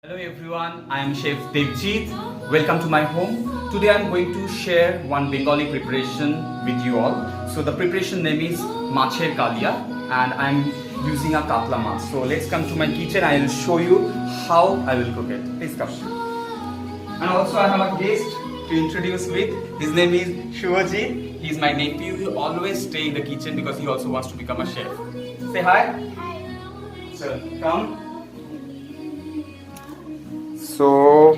Hello everyone, I am Chef Devjit. Welcome to my home. Today I am going to share one Bengali preparation with you all. So the preparation name is Macher Kalia and I am using a katla mach. So let's come to my kitchen. I will show you how I will cook it. Please come. And also I have a guest to introduce with. His name is Shubhajit. He is my nephew. He always stay in the kitchen because he also wants to become a chef. Say hi. So come. So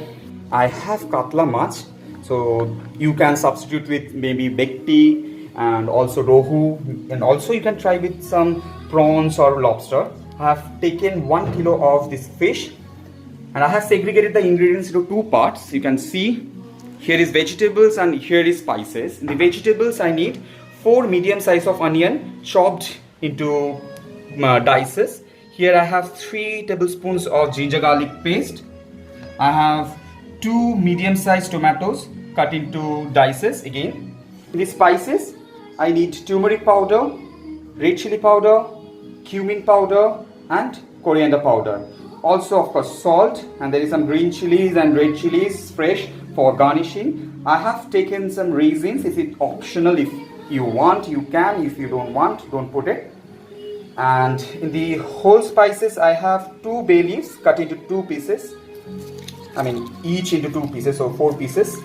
I have katla mach, so you can substitute with maybe bekti and also rohu, and also you can try with some prawns or lobster. I have taken 1 kilo of this fish and I have segregated the ingredients into two parts. You can see here is vegetables and here is spices. In the vegetables I need 4 medium size of onion chopped into dices. Here I have 3 tablespoons of ginger garlic paste. I have 2 medium-sized tomatoes cut into dices again. In the spices, I need turmeric powder, red chili powder, cumin powder and coriander powder. Also of course salt, and there is some green chilies and red chilies fresh for garnishing. I have taken some raisins. Is it optional? If you want you can, if you don't want don't put it. And in the whole spices I have 2 bay leaves cut into 2 pieces. Each into 2 pieces, so 4 pieces.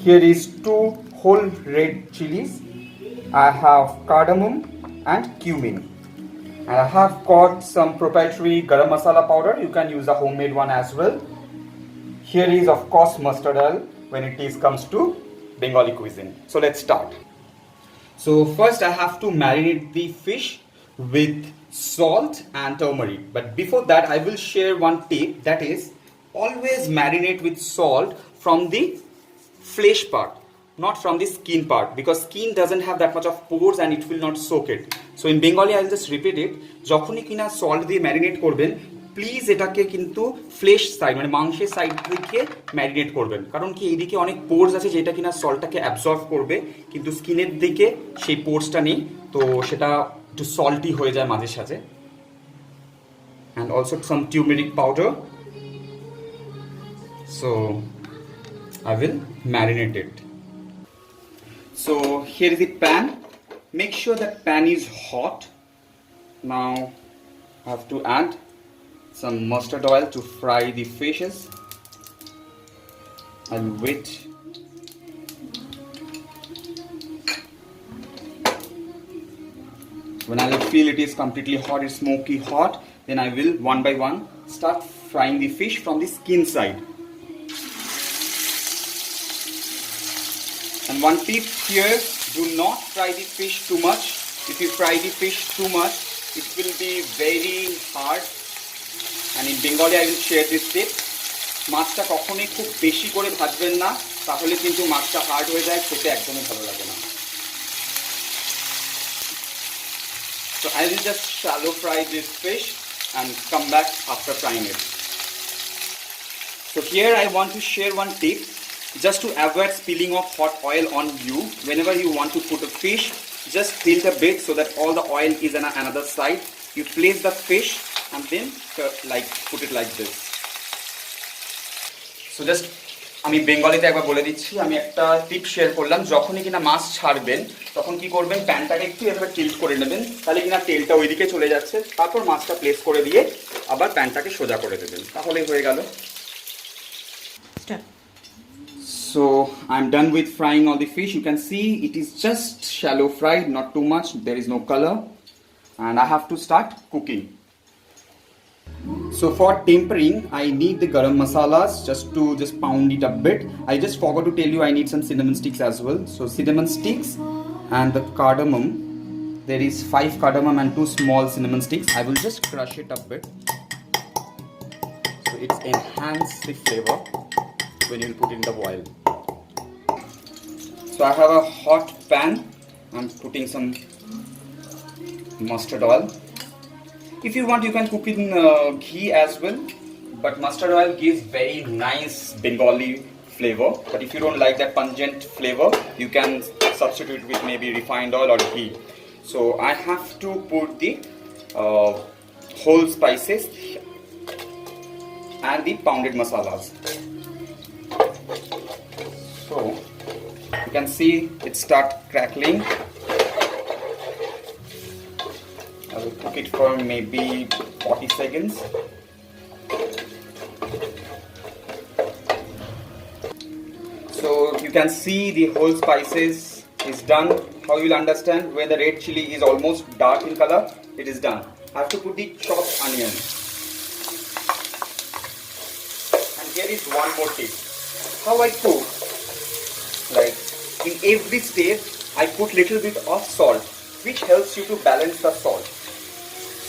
Here is 2 whole red chilies. I have cardamom and cumin. And I have got some proprietary garam masala powder. You can use a homemade one as well. Here is of course mustard oil when it comes to Bengali cuisine. So let's start. So first I have to marinate the fish with salt and turmeric. But before that I will share one tip, that is always marinate with salt from the flesh part, not from the skin part, because skin doesn't have that much of pores and it will not soak it. So in Bengali I will just repeat it, যখনই কিনা salt দিয়ে marinate করবেন please এটাকে কিন্তু flash side মানে মাংসের side থেকে marinate করবেন, কারণ কি এইদিকে অনেক পোর্স আছে যেটা কিনা সল্টটাকে অ্যাবজর্ব করবে, কিন্তু স্কিনের দিকে সেই পোর্সটা নেই, তো সেটা একটু সল্টি হয়ে যায় মাঝে সাঝে। And also some turmeric powder. So I will marinate it. So here is the pan. Make sure that pan is hot. Now I have to add some mustard oil to fry the fishes. I'll wait. When I will feel it is completely hot, it's smoky hot, then I will one by one start frying the fish from the skin side. And one tip here, do not fry the fish too much. If you fry the fish too much, it will be very hard. And in Bengali I will share this tip. মাছটা কখনোই খুব বেশি করে ভাজবেন না, তাহলে কিন্তু মাছটা হার্ড হয়ে যায়, খেতে একদমই ভালো লাগে না। So I will just shallow fry this fish and come back after frying it. So here I want to share one tip. Just to avoid spilling of hot oil on you, whenever you want to put a fish, just tilt a bit so that all the oil is on another side. You place the fish and then put it like this. So just আমি বেঙ্গলিতে একবার বলে দিচ্ছি, আমি একটা টিপ share করলাম, যখনই কিনা মাছ ছাড়বেন তখন কি করবেন, প্যানটাকে একটু এভাবে টিল্ট করে নেবেন, তাহলে কিনা তেলটা ওইদিকে চলে যাচ্ছে, তারপর মাছটা প্লেস করে দিয়ে আবার প্যানটাকে সোজা করে দেবেন, তাহলেই হয়ে গেল। So I'm done with frying all the fish. You can see it is just shallow fried, not too much. There is no color. And I have to start cooking. So for tempering, I need the garam masalas just to pound it a bit. I just forgot to tell you I need some cinnamon sticks as well. So cinnamon sticks and the cardamom. There is 5 cardamom and 2 small cinnamon sticks. I will just crush it a bit. So it's enhance the flavor when you put it in the oil. So I have a hot pan. I'm putting some mustard oil. If you want, you can cook in ghee as well, but mustard oil gives very nice Bengali flavor. But if you don't like that pungent flavor, you can substitute with maybe refined oil or ghee. So I have to put the whole spices and the pounded masalas. So you can see it start crackling. I will cook it for maybe 40 seconds. So you can see the whole spices is done. How you will understand when the red chili is almost dark in color, it is done. I have to put the chopped onion. And here is one more tip. How I cook, like in every step I put little bit of salt, which helps you to balance the salt.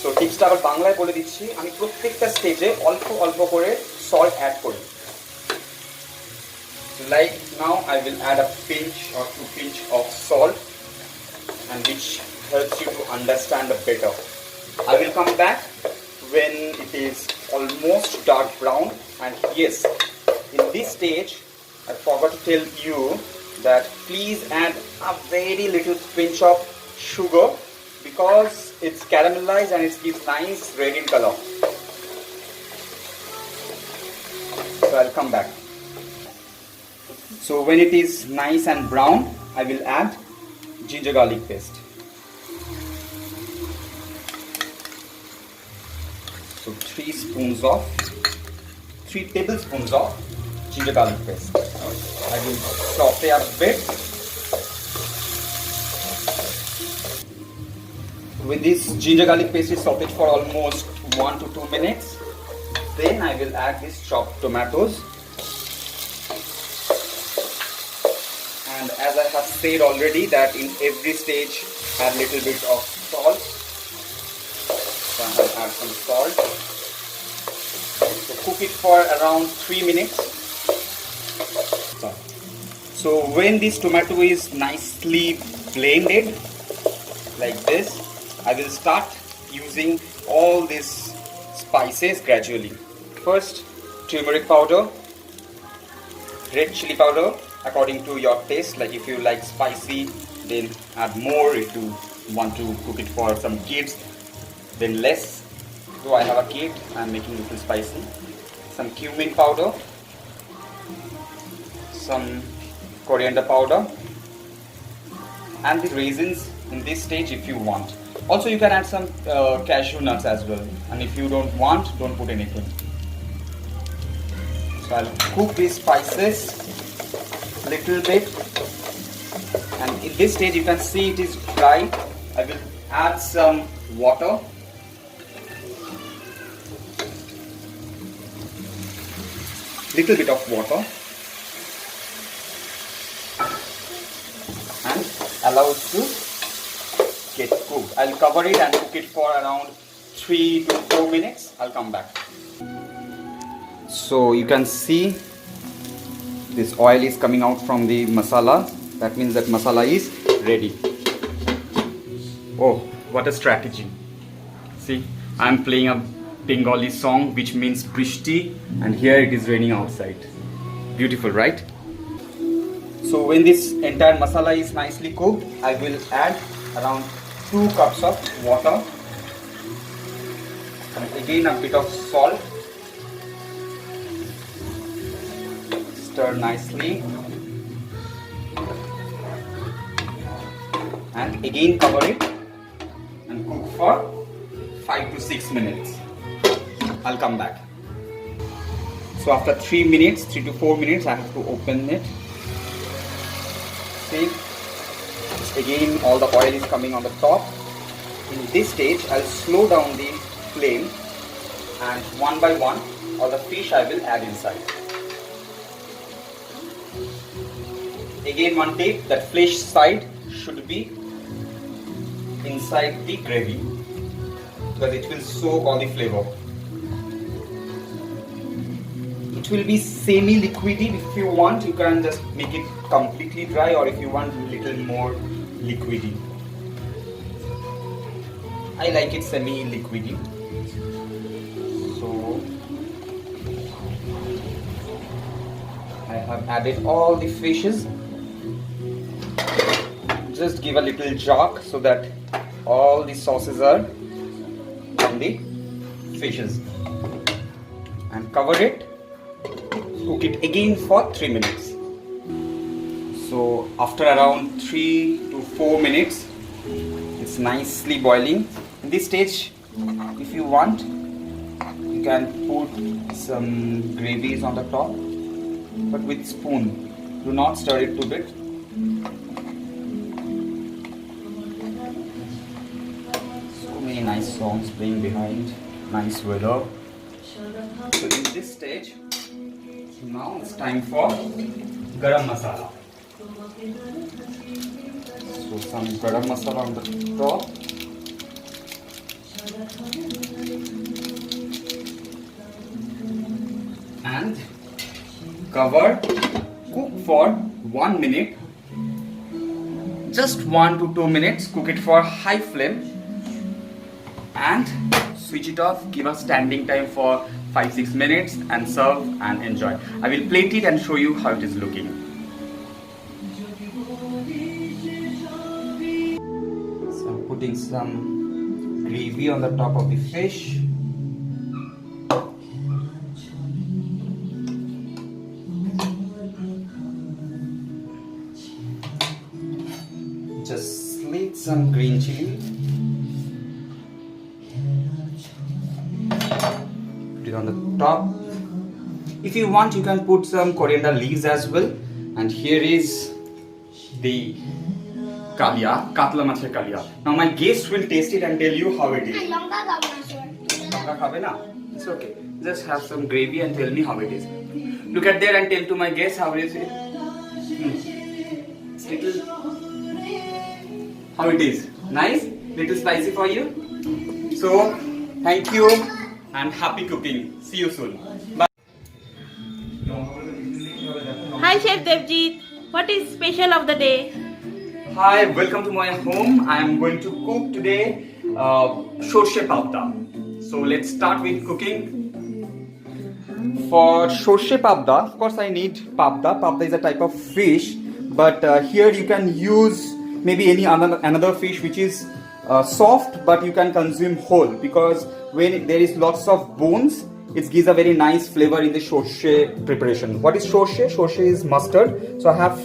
So টিপসটা আবার বাংলায় বলে দিচ্ছি, আমি প্রত্যেকটা স্টেজে অল্প অল্প করে salt add করি. Like now I will add a pinch or 2 pinch of salt, and which helps you to understand better. I will come back when it is almost dark brown, and yes, in this stage I forgot to tell you that please add a very little pinch of sugar because it's caramelized and it gives nice red in color. So I'll come back. So when it is nice and brown, I will add ginger garlic paste. So 3 tablespoons of ginger garlic paste. I will saute a bit. When this ginger garlic paste is sauteed for almost 1 to 2 minutes, then I will add these chopped tomatoes. And as I have said already that in every stage add little bit of salt. So I will add some salt. So cook it for around 3 minutes. So when this tomato is nicely blended like this, I will start using all these spices gradually. First, turmeric powder, red chili powder according to your taste. Like if you like spicy, then add more. If you want to cook it for some kids, then less. Though I have a kid, I am making it a little spicy. Some cumin powder, some coriander powder, and the raisins in this stage if you want. Also you can add some cashew nuts as well, and if you don't want, don't put anything. So I'll cook these spices little bit, and in this stage you can see it is dry. I will add some water. Little bit of water, and allow it to get cooked. I'll cover it and cook it for around 3 to 4 minutes. I'll come back. So you can see this oil is coming out from the masala. That means that masala is ready. Oh, what a strategy. See, I'm playing a Bengali song which means Brishti, and here it is raining outside. Beautiful, right? So when this entire masala is nicely cooked, I will add around 2 cups of water, and again a bit of salt. Stir nicely, and again cover it and cook for 5 to 6 minutes. I'll come back. So after 3 minutes, 3 to 4 minutes, I have to open it. See, again all the oil is coming on the top. In this stage, I'll slow down the flame, and one by one, all the fish I will add inside. Again one tip, that flesh side should be inside the gravy because it will soak all the flavor. It will be semi-liquidy. If you want, you can just make it completely dry, or if you want little more liquidy. I like it semi-liquidy. So I have added all the fishes. Just give a little jar so that all the sauces are on the fishes, and cover it, cook it again for 3 minutes. So after around 3 to 4 minutes, it's nicely boiling. In this stage, if you want, you can put some gravies on the top, but with spoon. Do not stir it too bit. So many nice songs playing behind, nice weather. So in this stage, now it's time for garam masala. So some garam masala on the top. And cover, cook for 1 minute, just 1 to 2 minutes, cook it for high flame and switch it off, give a standing time for 5-6 minutes and serve and enjoy. I will plate it and show you how it is looking. So I'm putting some gravy on the top of the fish. Just slit some green chili. Put it on the top. If you want, you can put some coriander leaves as well. And here is the kalia, katla machher kalia. Now my guest will taste it and tell you how it is. Lonka khabe na? It's okay. Just have some gravy and tell me how it is. Look at there and tell to my guest how is it. It's little. How it is? Nice? Little spicy for you? So, thank you and happy cooking. See you soon. Bye. Hi Chef Devjit, what is special of the day? Hi, welcome to my home. I am going to cook today shorshe pabda. So let's start with cooking. For shorshe pabda, of course I need pabda. Pabda is a type of fish, but here you can use maybe any another fish which is soft, but you can consume whole, because when there is lots of bones, it gives a very nice flavor in the shorshe preparation. What is shorshe? Shorshe is mustard. So I have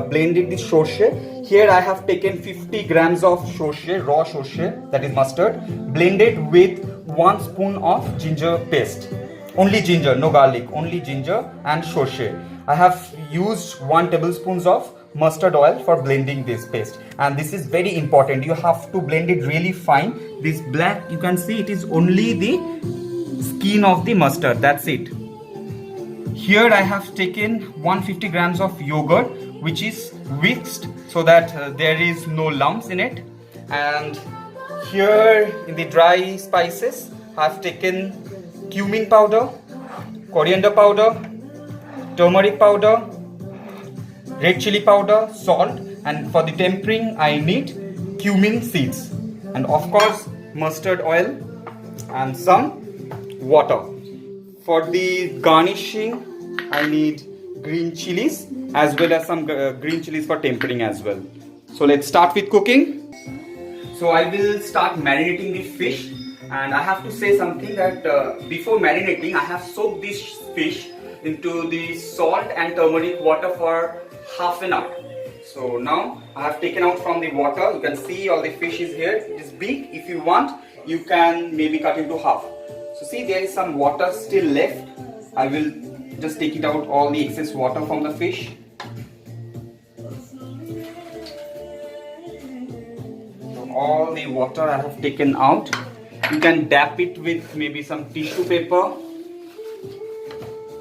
blended the shorshe. Here I have taken 50 grams of shorshe, raw shorshe, that is mustard, blended with 1 spoon of ginger paste. Only ginger, no garlic, only ginger and shorshe. I have used 1 tablespoon of mustard oil for blending this paste, and this is very important. You have to blend it really fine. This black, you can see it is only the skin of the mustard, that's it. Here I have taken 150 grams of yogurt, which is whisked so that there is no lumps in it. And here in the dry spices, I have taken cumin powder, coriander powder, turmeric powder, red chili powder, salt, and for the tempering I need cumin seeds, and of course mustard oil and some water. For the garnishing I need green chilies as well as some green chilies for tempering as well. So let's start with cooking. So I will start marinating the fish, and I have to say something that before marinating I have soaked this fish into the salt and turmeric water for half an hour. So now I have taken out from the water. You can see all the fish is here. It is big. If you want, you can maybe cut into half. So see, there is some water still left. I will just take it out, all the excess water from the fish. So all the water I have taken out. You can dab it with maybe some tissue paper,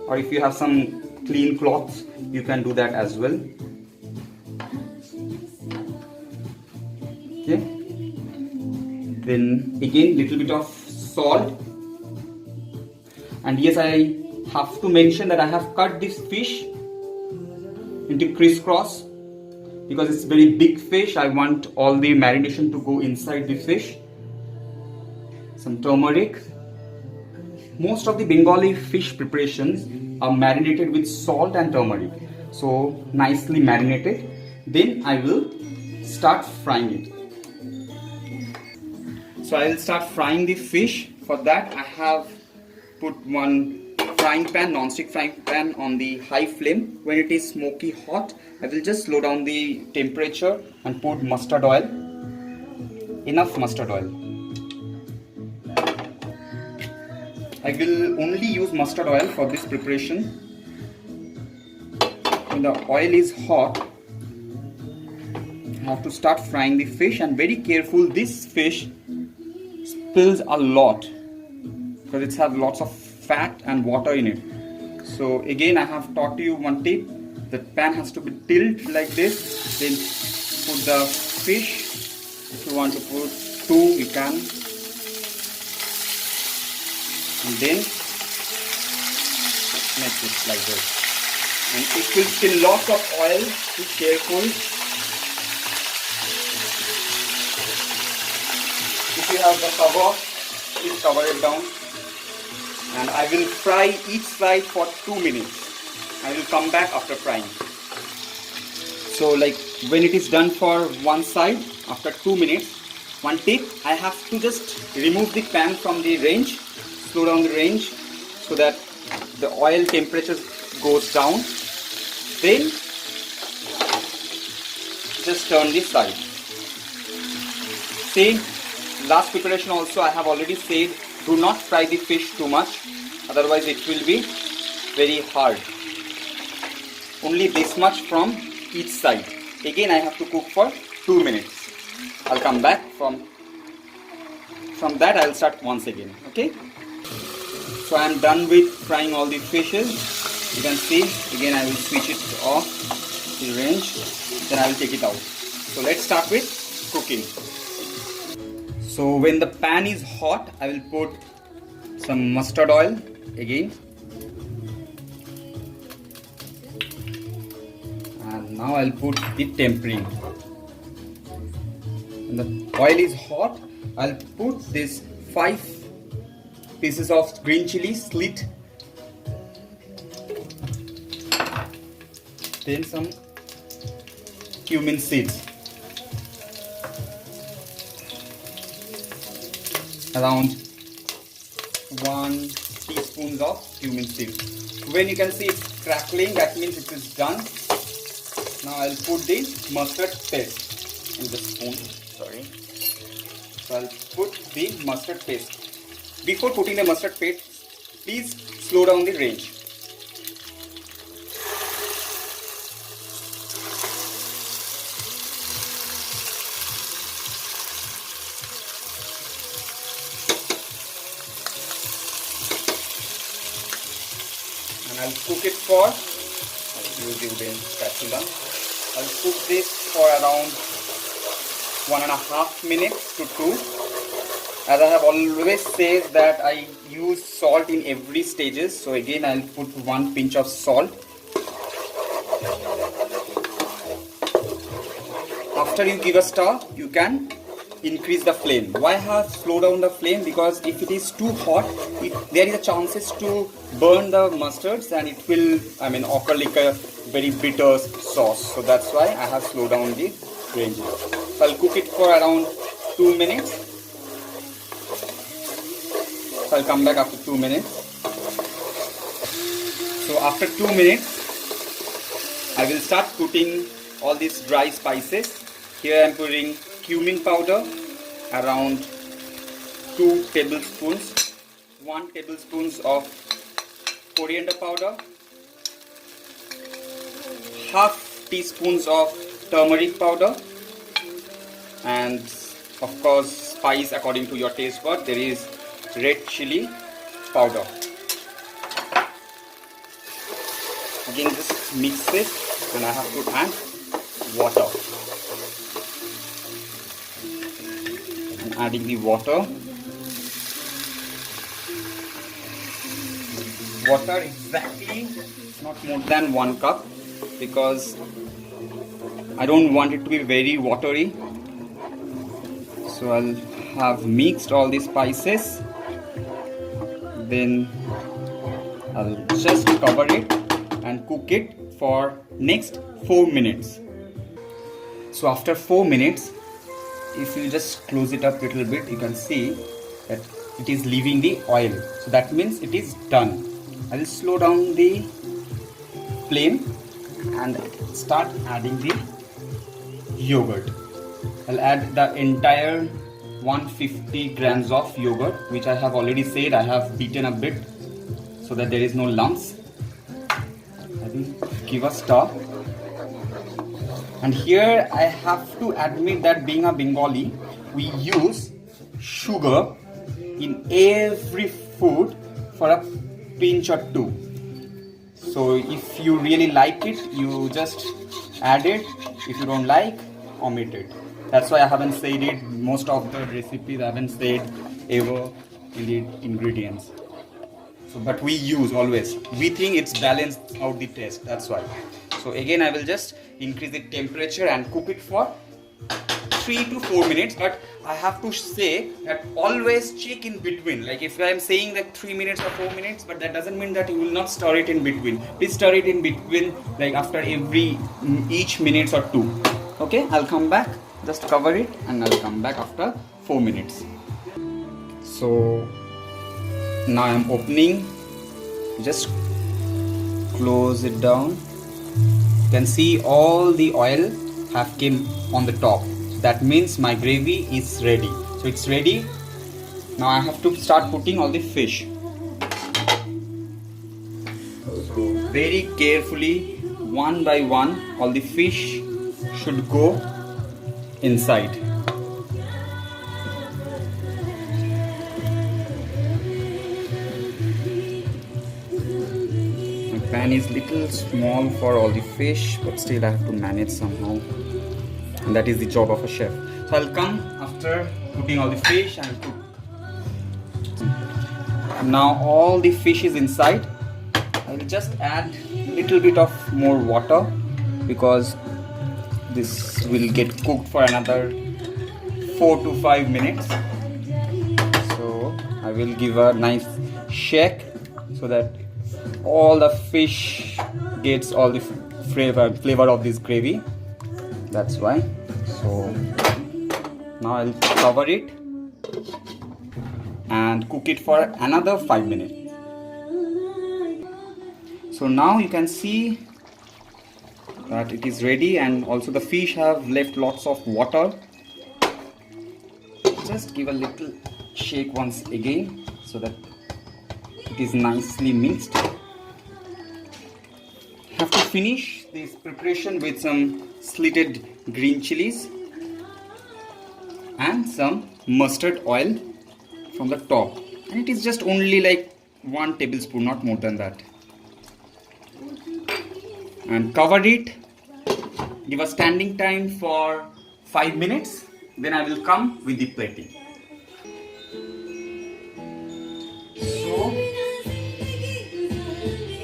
or if you have some clean cloths, you can do that as well. Okay. Then again little bit of salt, and yes, I have to mention that I have cut this fish into crisscross because it's very big fish. I want all the marination to go inside the fish. Some turmeric. Most of the Bengali fish preparations are marinated with salt and turmeric, so nicely marinated. Then I will start frying it. So I will start frying the fish. For that I have put one frying pan, non-stick frying pan on the high flame. When it is smoky hot, I will just slow down the temperature and put mustard oil. Enough mustard oil. I will only use mustard oil for this preparation. When the oil is hot, I have to start frying the fish, and very careful, this fish spills a lot because it has lots of fat and water in it. So again, I have taught you one tip. The pan has to be tilted like this. Then put the fish. If you want to put 2, you can. And then make it like this. And it will spill lots of oil. Be careful. If you have the cover, please cover it down. And I will fry each side for 2 minutes. I will come back after frying. So like when it is done for one side, after 2 minutes, one tip, I have to just remove the pan from the range, slow down the range so that the oil temperature goes down. Then just turn the side. Same last preparation also, I have already said, do not fry the fish too much, otherwise it will be very hard. Only this much from each side. Again I have to cook for 2 minutes. I'll come back from that. I'll start once again. Okay. So I am done with frying all the fishes. You can see. Again I will switch it off the range. Then I will take it out. So let's start with cooking. So when the pan is hot, I will put some mustard oil again. And now I'll put the tempering. When the oil is hot, I'll put this 5 pieces of green chili slit. Then some cumin seeds. Around 1 teaspoon of cumin seeds. When you can see it's crackling, that means it is done. Now I'll put the mustard paste in the spoon. Sorry. So I'll put the mustard paste. Before putting the mustard paste, please slow down the range. And I'll cook it for, I'll use the wooden spatula. I'll cook this for around 1.5 minutes to 2. As I have always said that I use salt in every stages. So again I'll put 1 pinch of salt. After you give a stir, you can increase the flame. Why have slow down the flame? Because if it is too hot, there is a chances to burn the mustards and it will occur like a very bitter sauce. So that's why I have slowed down the range. So I'll cook it for around 2 minutes. So I'll come back after 2 minutes. So after 2 minutes, I will start putting all these dry spices. Here I am putting cumin powder, around 2 tablespoons, 1 tablespoon of coriander powder, half teaspoons of turmeric powder, and of course spice according to your taste bud. There is red chili powder. Again just mix it, and I have to add water. I'm adding the water. Water exactly not more than 1 cup, because I don't want it to be very watery. So I'll have mixed all the spices. Then I'll just cover it and cook it for next 4 minutes. So after 4 minutes, if you just close it up a little bit, you can see that it is leaving the oil. So that means it is done. I will slow down the flame and start adding the yogurt. I'll add the entire 150 grams of yogurt, which I have already said I have beaten a bit so that there is no lumps. I will give a stir. And here I have to admit that being a Bengali, we use sugar in every food for a pinch or two. So if you really like it, you just add it. If you don't like, omit it. That's why I haven't said it. Most of the recipes I haven't said ever in the ingredients. So, but we use always. We think it's balanced out the taste. That's why. So again, I will just increase the temperature and cook it for 3 to 4 minutes. But I have to say that always check in between. Like if I am saying that 3 minutes or 4 minutes, but that doesn't mean that you will not stir it in between. Please stir it in between, like after each minutes or two. Okay, I'll come back. Just cover it and I'll come back after 4 minutes. So now I'm opening. Just close it down. You can see all the oil have came on the top. That means my gravy is ready. So it's ready. Now I have to start putting all the fish. So very carefully, one by one, all the fish should go inside. My pan is little small for all the fish, but still I have to manage somehow. And that is the job of a chef. So I'll come after putting all the fish and cook. Now all the fish is inside. I will just add little bit of more water because this will get cooked for another 4 to 5 minutes. So I will give a nice shake so that all the fish gets all the flavor of this gravy. That's why. So now I'll cover it and cook it for another 5 minutes. So now you can see that it is ready, and also the fish have left lots of water. Just give a little shake once again so that it is nicely mixed. Have to finish this preparation with some slitted green chilies and some mustard oil from the top, and it is just only like 1 tablespoon, not more than that. And cover it, give a standing time for 5 minutes, then I will come with the plating. So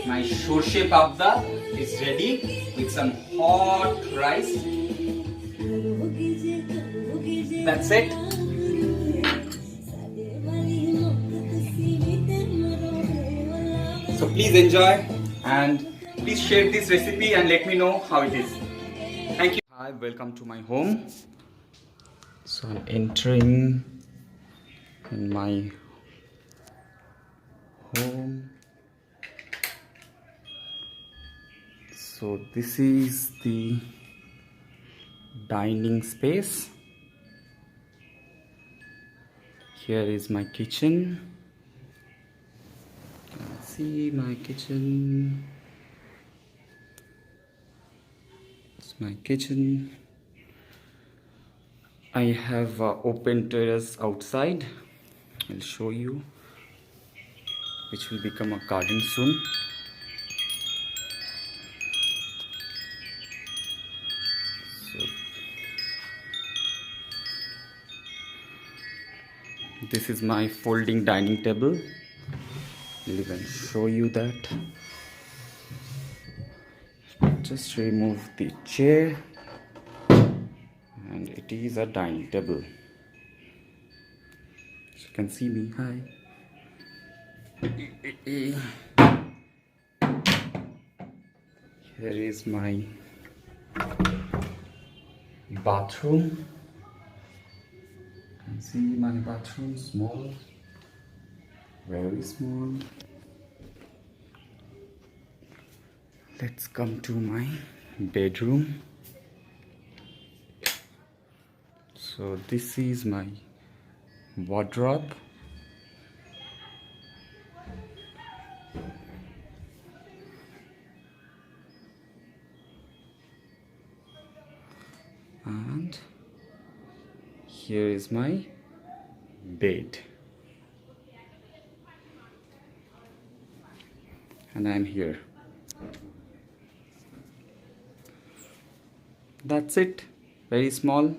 my shorshe papda is ready with some hot rice. That's it. So please enjoy and please share this recipe and let me know how it is. Thank you. Hi, welcome to my home. So I'm entering in my home. So this is the dining space. Here is my kitchen. You can see my kitchen. It's my kitchen. I have open terrace outside. I'll show you, which will become a garden soon. So this is my folding dining table. I'll even show you that. Just remove the chair and it is a dining table. So you can see me. Hi. Here is my bathroom. You can see my bathroom, small, very small. Let's come to my bedroom. So this is my wardrobe. And here is my bed. And I'm here. That's it. Very small.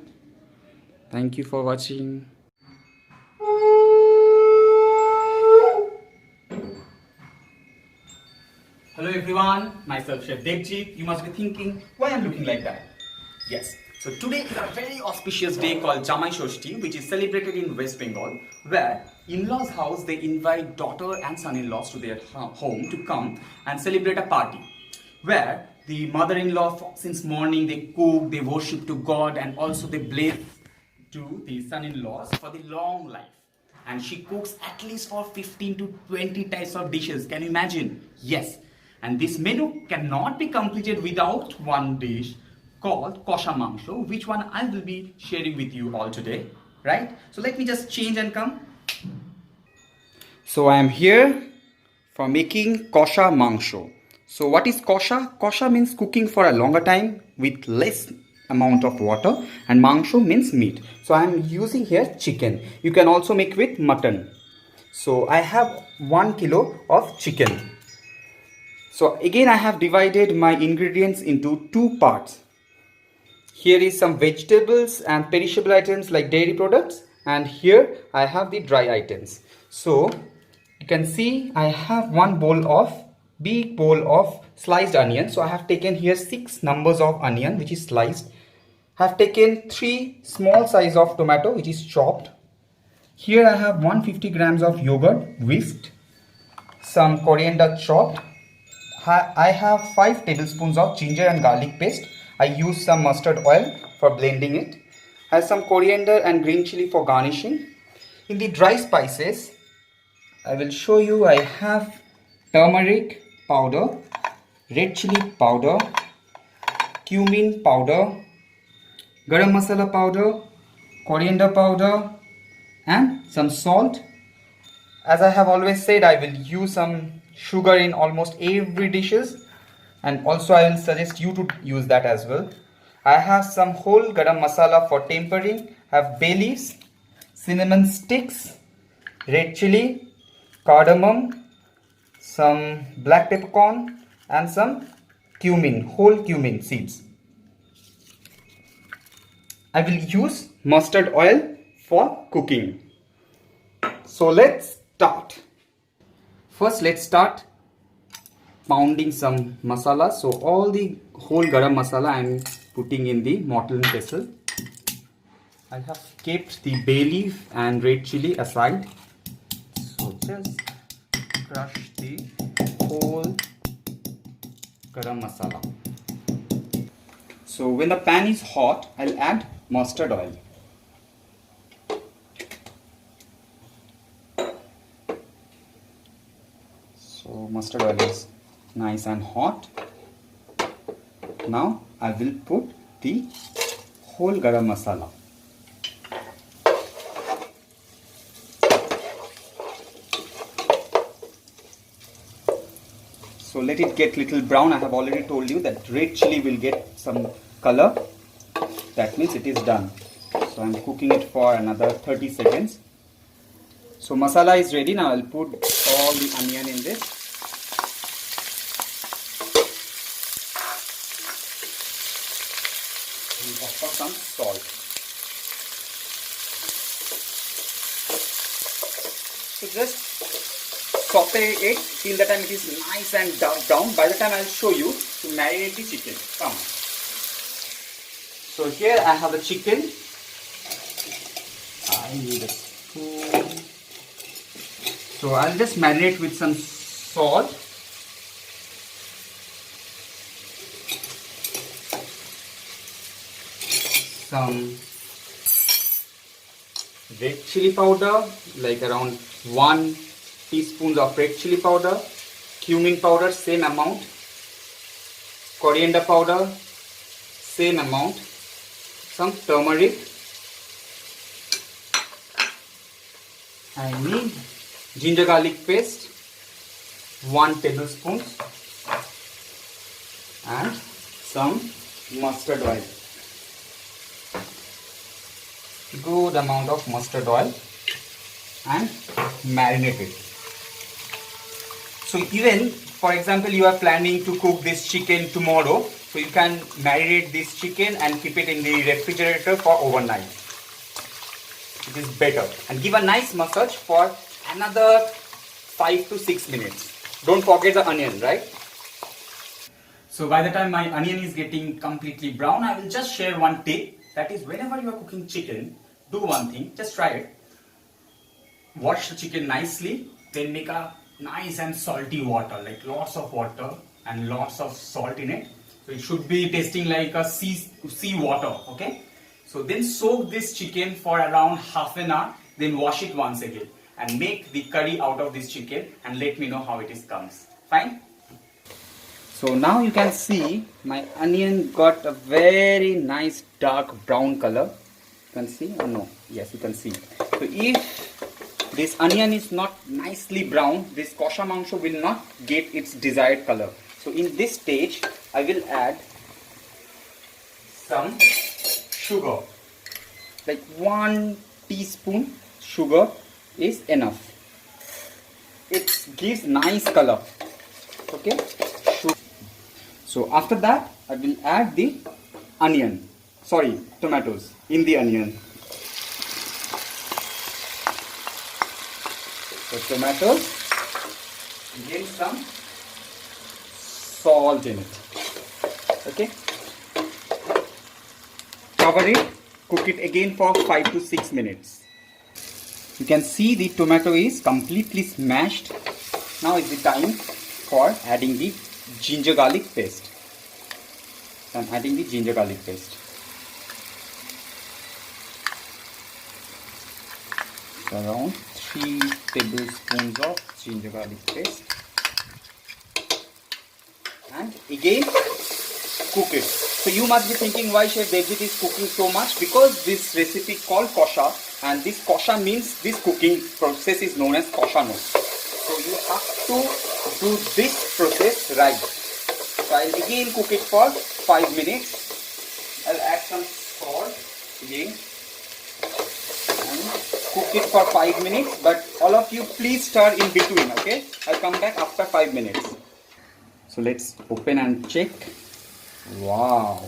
Thank you for watching. Hello everyone, myself Chef Devjit. You must be thinking, why I'm looking like that? Yes, so today is a very auspicious day called Jamai Shoshti, which is celebrated in West Bengal, where in-laws' house they invite daughter and son-in-laws to their home to come and celebrate a party, where the mother-in-law since morning they cook, they worship to God, and also they bless to the son-in-laws for the long life. And she cooks at least for 15 to 20 types of dishes. Can you imagine? Yes. And this menu cannot be completed without one dish called kosha mangsho, which one I will be sharing with you all today, right? So let me just change and come. So I am here for making kosha mangsho. So what is kosha? Kosha means cooking for a longer time with less amount of water, and mangsho means meat. So I am using here chicken. You can also make with mutton. So I have 1 kilo of chicken. So again I have divided my ingredients into two parts. Here is some vegetables and perishable items like dairy products, and here I have the dry items. So you can see I have one big bowl of sliced onion. So I have taken here 6 numbers of onion which is sliced. I have taken 3 small size of tomato which is chopped. Here I have 150 grams of yogurt whisked, some coriander chopped. I have 5 tablespoons of ginger and garlic paste. I use some mustard oil for blending it. I have some coriander and green chili for garnishing. In the dry spices, I will show you I have turmeric powder, red chili powder, cumin powder, garam masala powder, coriander powder, and some salt. As I have always said, I will use some sugar in almost every dishes, and also I will suggest you to use that as well. I have some whole garam masala for tempering. I have bay leaves, cinnamon sticks, red chili, cardamom, some black peppercorn, and some cumin, whole cumin seeds. I will use mustard oil for cooking. So let's start. First let's start pounding some masala. So all the whole garam masala I am putting in the mortar and pestle. I have kept the bay leaf and red chili aside. So just crush the whole garam masala. So when the pan is hot, I'll add mustard oil. So mustard oil is nice and hot. Now I will put the whole garam masala. So let it get little brown. I have already told you that red chili will get some color. That means it is done. So I am cooking it for another 30 seconds. So masala is ready. Now I'll put all the onion in this. And offer some salt. So just saute it till the time it is nice and brown. By the time I'll show you to marinate the chicken. Come. So here I have a chicken. I need a spoon. So I'll just marinate with some salt. Some red chili powder, like around 1 teaspoon of red chili powder, cumin powder, same amount, coriander powder, same amount, some turmeric. I need ginger garlic paste, 1 tablespoon, and some mustard oil. Good amount of mustard oil and marinate it. So even, for example, you are planning to cook this chicken tomorrow, so you can marinate this chicken and keep it in the refrigerator for overnight. It is better. And give a nice massage for another 5 to 6 minutes. Don't forget the onion, right? So by the time my onion is getting completely brown, I will just share one tip. That is, whenever you are cooking chicken, do one thing, just try it. Wash the chicken nicely, then make a nice and salty water, like lots of water and lots of salt in it. So it should be tasting like a sea water, okay? So then soak this chicken for around half an hour, then wash it once again and make the curry out of this chicken and let me know how it comes. Fine? So now you can see my onion got a very nice dark brown color. You can see or no? Yes, you can see. So if this onion is not nicely brown, this kosha mangsho will not get its desired color. So in this stage, I will add some sugar. Like 1 teaspoon sugar is enough. It gives nice color. Okay. So after that, I will add the tomatoes in the onion. So tomatoes, give some salt in it. Okay. Cover it, cook it again for 5 to 6 minutes. You can see the tomato is completely smashed. Now is the time for adding the ginger garlic paste. So I'm adding the ginger garlic paste. So around 3 tablespoons of ginger garlic paste. And again cook it. So you must be thinking why Chef Devjit is cooking so much, because this recipe called kosha, and this kosha means this cooking process is known as koshano. So you have to do this process right. So I'll again cook it for 5 minutes. I'll add some salt again and cook it for 5 minutes, but all of you please stir in between, okay? I'll come back after 5 minutes. So let's open and check. Wow,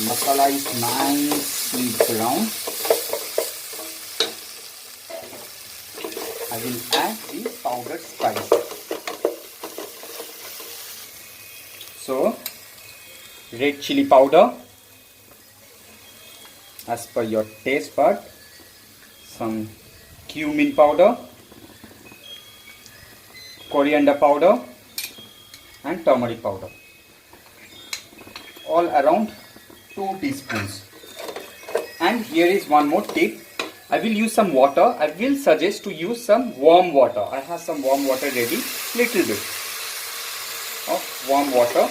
masala is nicely brown. I will add the powdered spice. So red chili powder as per your taste bud, some cumin powder, coriander powder and turmeric powder. All around 2 teaspoons. And here is one more tip. I will use some water. I will suggest to use some warm water. I have some warm water ready. Little bit of warm water.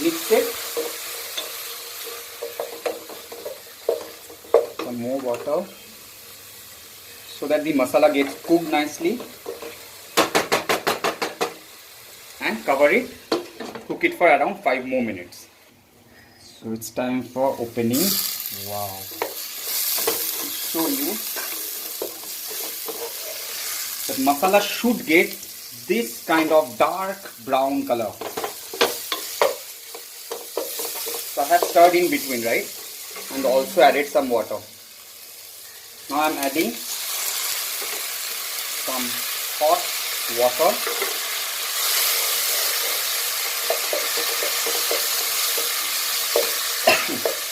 Mix it. Some more water so that the masala gets cooked nicely. And cover it. Cook it for around 5 more minutes. So it's time for opening. Wow. To show you that masala should get this kind of dark brown color. So I have stirred in between, right? And also added some water. Now I'm adding some hot water.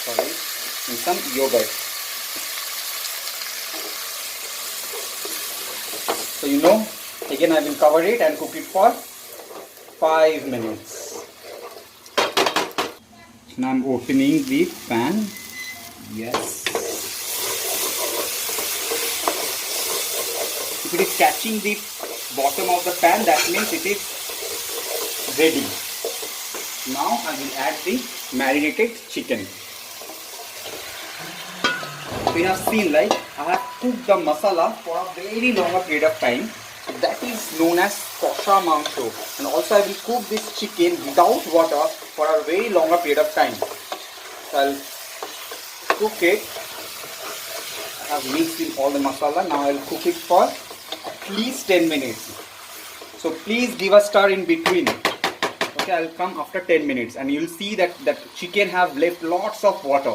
Sorry, and some yogurt. So again I will cover it and cook it for 5 minutes. Now I'm opening the pan. Yes. If it is catching the bottom of the pan, that means it is ready. Now I will add the marinated chicken. So you have seen, like, I have cooked the masala for a very longer period of time. So that is known as kosha mangsho. And also I will cook this chicken without water for a very longer period of time. So I'll cook it. I have mixed in all the masala. Now I'll cook it for at least 10 minutes. So please give a stir in between. Okay, I'll come after 10 minutes and you'll see that chicken have left lots of water.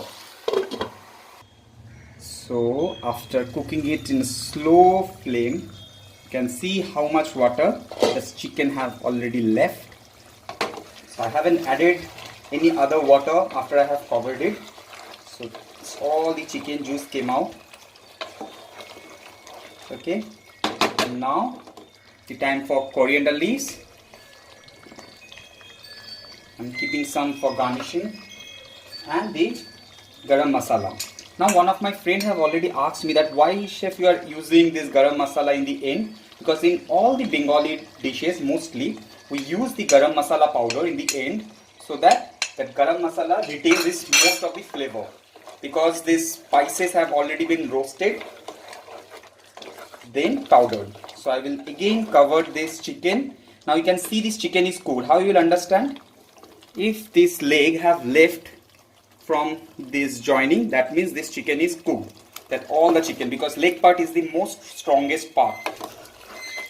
So after cooking it in slow flame, you can see how much water this chicken have already left. So I haven't added any other water after I have covered it. So all the chicken juice came out. Okay, and now the time for coriander leaves. I'm keeping some for garnishing, and the garam masala. Now one of my friends have already asked me that why, chef, you are using this garam masala in the end, because in all the Bengali dishes mostly we use the garam masala powder in the end, so that garam masala retains this most of the flavor, because these spices have already been roasted then powdered. So I will again cover this chicken. Now you can see this chicken is cooked. How you will understand? If this leg have left from this joining, that means this chicken is cooked. That all the chicken, because leg part is the most strongest part.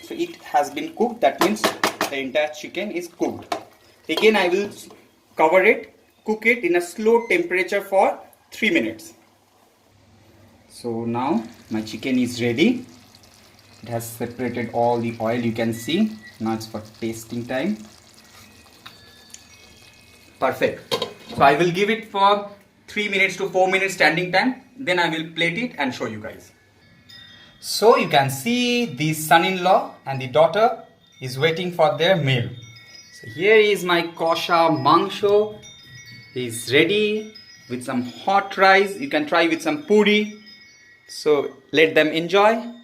So it has been cooked, that means the entire chicken is cooked. Again I will cover it, cook it in a slow temperature for 3 minutes. So now my chicken is ready. It has separated all the oil, you can see. Now it's for tasting time. Perfect. So I will give it for 3 minutes to 4 minutes standing time. Then I will plate it and show you guys. So you can see the son-in-law and the daughter is waiting for their meal. So here is my kosha mangsho. Is ready with some hot rice. You can try with some puri. So let them enjoy.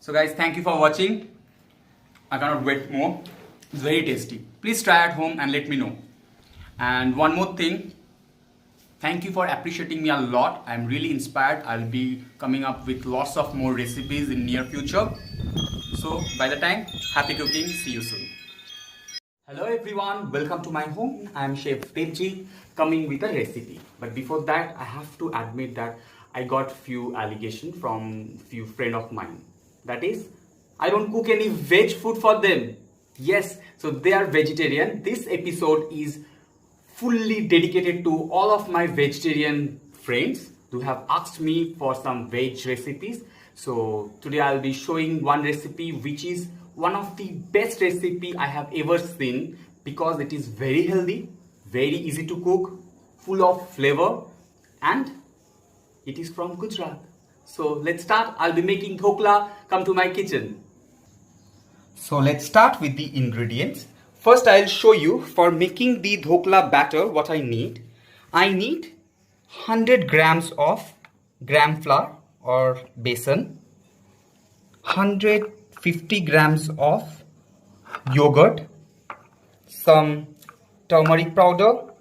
So guys, thank you for watching. I cannot wait more. It's very tasty. Please try at home and let me know. And one more thing, thank you for appreciating me a lot. I'm really inspired. I'll be coming up with lots of more recipes in near future. So by the time, happy cooking. See you soon. Hello everyone, welcome to my home. I'm Chef Devjit coming with a recipe. But before that, I have to admit that I got few allegations from few friends of mine. That is, I don't cook any veg food for them. Yes, so they are vegetarian. This episode is fully dedicated to all of my vegetarian friends who have asked me for some veg recipes. So today I'll be showing one recipe which is one of the best recipe I have ever seen, because it is very healthy, very easy to cook, full of flavor, and it is from Gujarat. So let's start. I'll be making dhokla. Come to my kitchen. So let's start with the ingredients. First I'll show you for making the dhokla batter what I need. I need 100 grams of gram flour or besan, 150 grams of yogurt, some turmeric powder,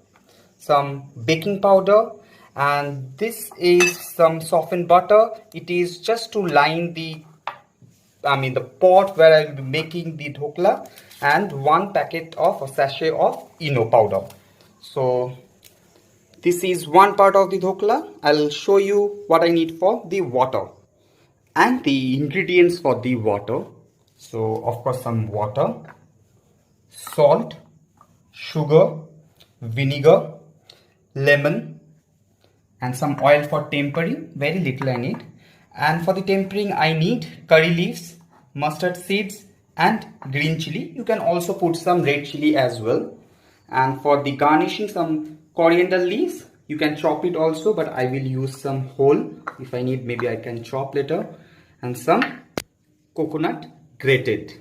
some baking powder, and this is some softened butter. It is just to line the pot where I will be making the dhokla, and one packet of a sachet of ENO powder. So this is one part of the dhokla. I'll show you what I need for the water and the ingredients for the water. So of course some water, salt, sugar, vinegar, lemon, and some oil for tempering. Very little I need. And for the tempering I need curry leaves, mustard seeds, and green chili. You can also put some red chili as well. And for the garnishing, some coriander leaves. You can chop it also, but I will use some whole. If I need, maybe I can chop later. And some coconut grated.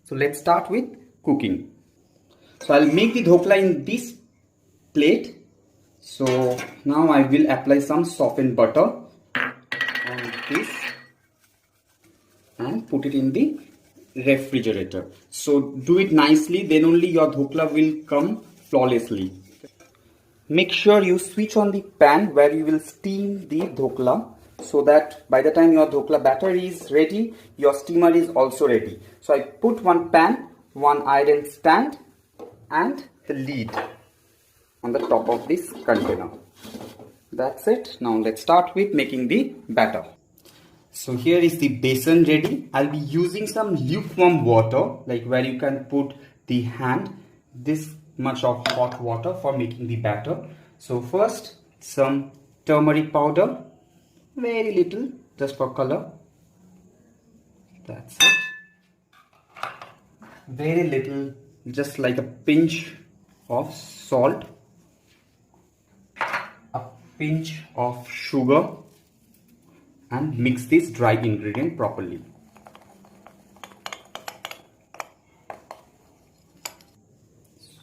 So let's start with cooking. So I'll make the dhokla in this plate. So now I will apply some softened butter on this and put it in the refrigerator. So do it nicely, then only your dhokla will come flawlessly. Make sure you switch on the pan where you will steam the dhokla, so that by the time your dhokla batter is ready, your steamer is also ready. So I put one pan, one iron stand and the lid on the top of this container. That's it. Now let's start with making the batter. So here is the basin ready. I'll be using some lukewarm water, like where you can put the hand, this much of hot water for making the batter. So first some turmeric powder, very little, just for color. That's it. Very little, just like a pinch of salt, a pinch of sugar, and mix this dry ingredient properly.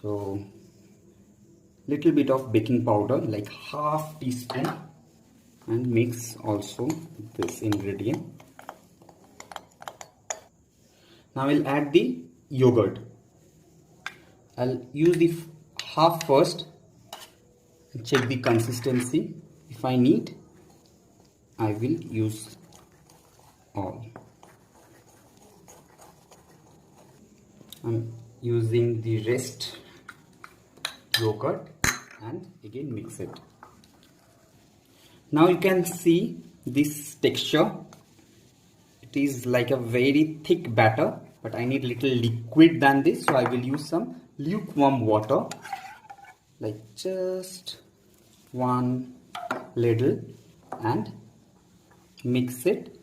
So little bit of baking powder, like half teaspoon, and mix also this ingredient. Now I'll add the yogurt. I'll use the half first and check the consistency. If I need, I will use all. I'm using the rest yogurt and again mix it. Now you can see this texture. It is like a very thick batter, but I need little liquid than this, so I will use some lukewarm water, like just one ladle, and mix it,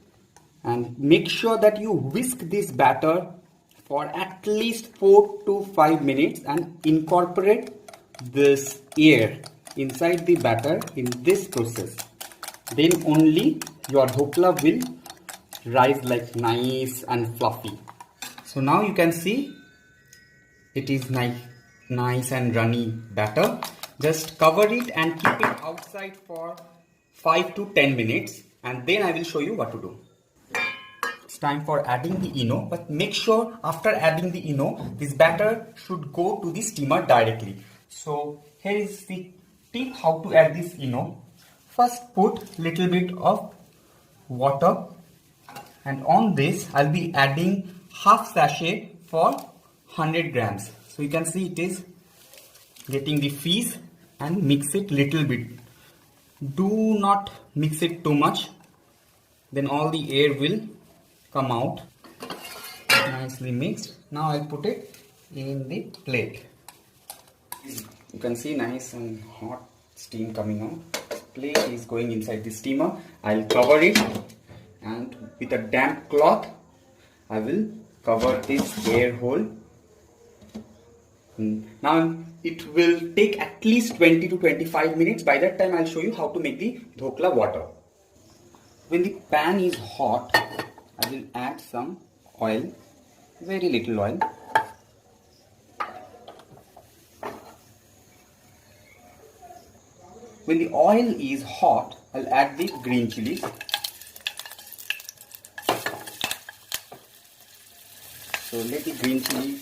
and make sure that you whisk this batter for at least 4 to 5 minutes and incorporate this air inside the batter in this process. Then only your dhokla will rise like nice and fluffy. So now you can see it is nice and runny batter. Just cover it and keep it outside for 5 to 10 minutes, and then I will show you what to do. It's time for adding the ENO, but make sure after adding the ENO, this batter should go to the steamer directly. So here is the tip how to add this ENO. First put little bit of water, and on this I'll be adding half sachet for 100 grams. So you can see it is getting the fizz, and mix it little bit. Do not mix it too much, then all the air will come out. Nicely mixed. Now I'll put it in the plate. You can see nice and hot steam coming out. Plate is going inside the steamer. I'll cover it, and with a damp cloth I will cover this air hole. Now it will take at least 20 to 25 minutes. By that time I'll show you how to make the dhokla water. When the pan is hot, I will add some oil, very little oil. When the oil is hot, I'll add the green chilies. So let the green chili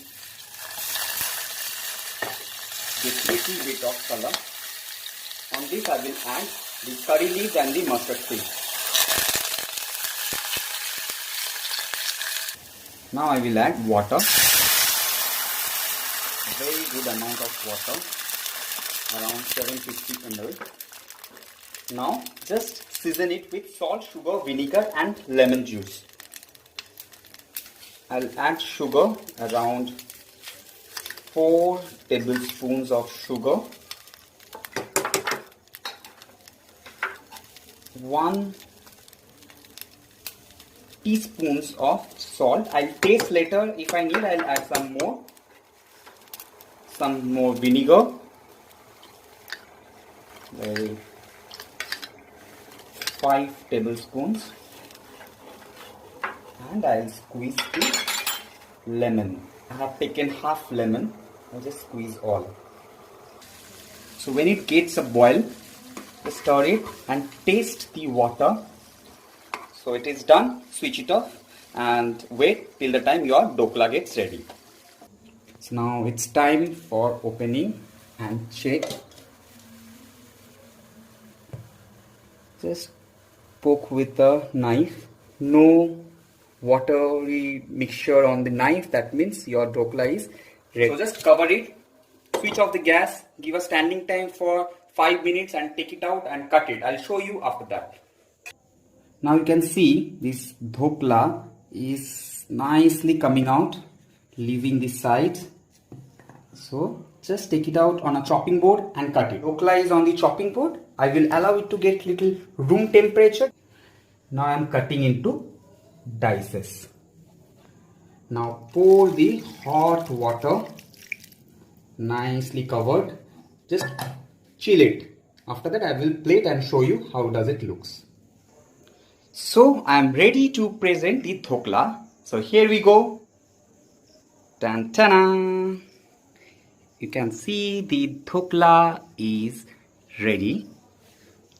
get little bit of color. On this I will add the curry leaves and the mustard seed. Now I will add water. Very good amount of water, around 750 ml. Now just season it with salt, sugar, vinegar and lemon juice. I'll add sugar, around 4 tablespoons of sugar, 1 teaspoons of salt. I'll taste later. If I need, I'll add some more vinegar. 5 tablespoons, and I'll squeeze the lemon. I have taken half lemon. I'll just squeeze all. So when it gets a boil, just stir it and taste the water. So it is done. Switch it off and wait till the time your dhokla gets ready. So now it's time for opening and check. Just poke with the knife. No watery mixture on the knife. That means your dhokla is ready. So just cover it. Switch off the gas. Give a standing time for 5 minutes and take it out and cut it. I'll show you after that. Now you can see this dhokla is nicely coming out, leaving the sides. So just take it out on a chopping board and cut it. Dhokla is on the chopping board. I will allow it to get little room temperature. Now I am cutting into dices. Now pour the hot water, nicely covered. Just chill it. After that I will plate and show you how does it looks. So I am ready to present the dhokla. So here we go. Tan tan. You can see the dhokla is ready.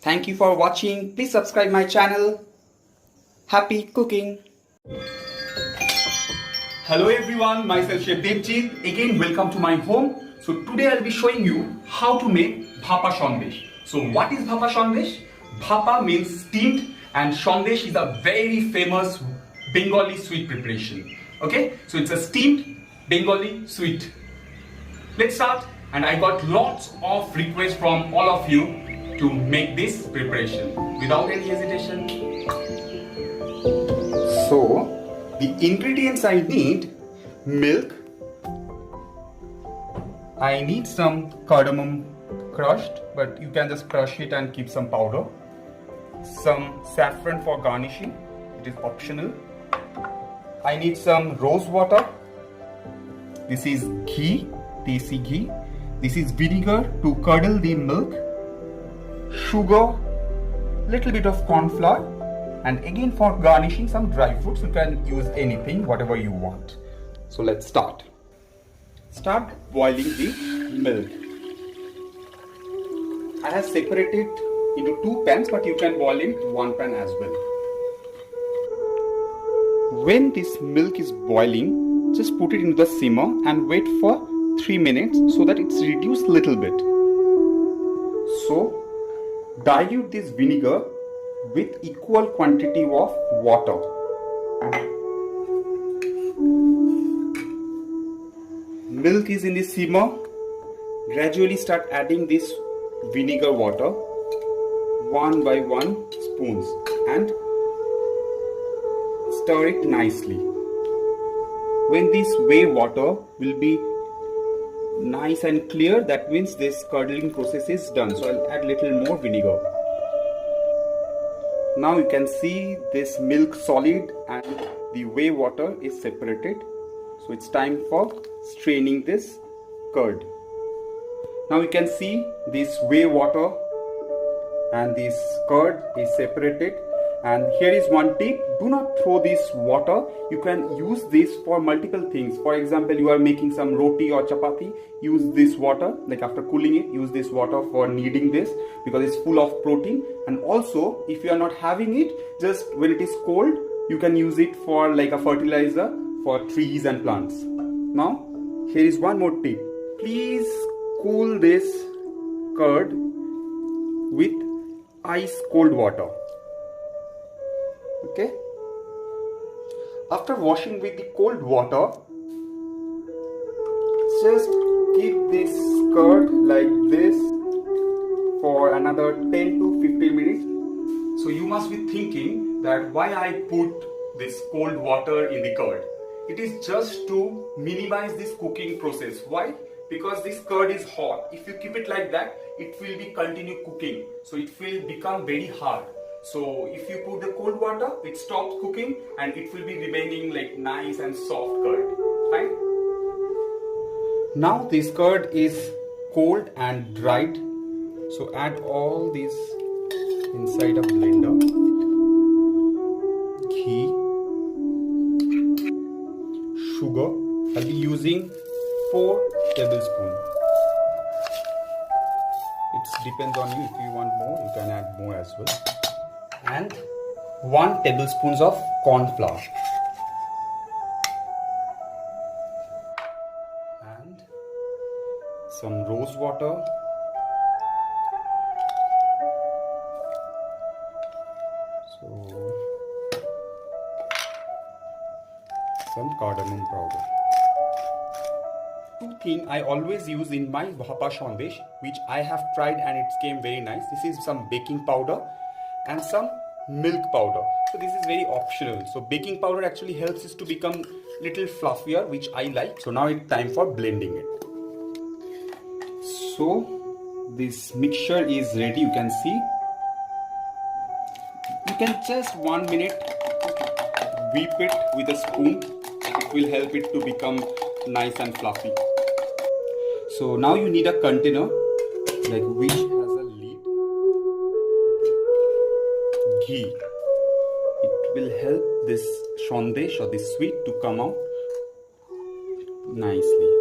Thank you for watching. Please subscribe my channel. Happy cooking. Hello everyone, myself Chef Devjit. Again, welcome to my home. So today I'll be showing you how to make bhapa sandesh. So what is bhapa sandesh? Bhapa means steamed and sandesh is a very famous Bengali sweet preparation. Okay, so it's a steamed Bengali sweet. Let's start. And I got lots of requests from all of you to make this preparation. Without any hesitation. So the ingredients I need: milk, I need some cardamom crushed, but you can just crush it and keep some powder, some saffron for garnishing, it is optional. I need some rose water, this is ghee, desi ghee, this is vinegar to curdle the milk, sugar, little bit of corn flour, and again for garnishing some dry fruits. You can use anything, whatever you want. So let's start. Start boiling the milk. I have separated into 2 pans, but you can boil in 1 pan as well. When this milk is boiling, just put it into the simmer and wait for 3 minutes so that it's reduced little bit. So dilute this vinegar with equal quantity of water. Milk is in the simmer. Gradually start adding this vinegar water 1 by 1 spoons and stir it nicely. When this whey water will be nice and clear, that means this curdling process is done. So I'll add little more vinegar. Now you can see this milk solid and the whey water is separated. So it's time for straining this curd. Now you can see this whey water and this curd is separated. And here is one tip: do not throw this water. You can use this for multiple things. For example, you are making some roti or chapati, use this water, like after cooling it, use this water for kneading this because it's full of protein. And also, if you are not having it, just when it is cold, you can use it for like a fertilizer for trees and plants. Now, here is one more tip. Please cool this curd with ice cold water. Okay. After washing with the cold water, just keep this curd like this for another 10 to 15 minutes. So you must be thinking that why I put this cold water in the curd. It is just to minimize this cooking process. Why? Because this curd is hot. If you keep it like that, it will be continue cooking. So it will become very hard. So if you put the cold water, it stops cooking and it will be remaining like nice and soft curd. Fine? Now this curd is cold and dried. So add all these inside a blender. Ghee, sugar. I'll be using 4 tablespoons. It depends on you. If you want more, you can add more as well. And 1 tablespoon of corn flour. And some rose water. So some cardamom powder. Two things I always use in my bhapa sandesh, which I have tried and it came very nice. This is some baking powder and some milk powder. So this is very optional. So baking powder actually helps us to become little fluffier, which I like. So now it's time for blending it. So this mixture is ready, you can see. You can just 1 minute whip it with a spoon. It will help it to become nice and fluffy. So now you need a container like which has a lid. Ghee. It will help this sandesh or this sweet to come out nicely.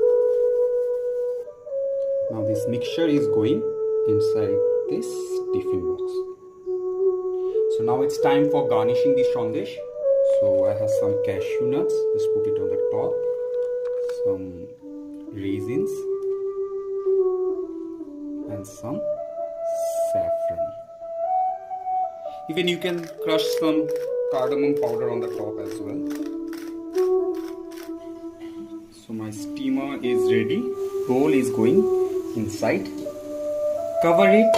Now this mixture is going inside this tiffin box. So now it's time for garnishing the sandesh. So I have some cashew nuts, just put it on the top, some raisins and some saffron. Even you can crush some cardamom powder on the top as well. So my steamer is ready, bowl is going inside. Cover it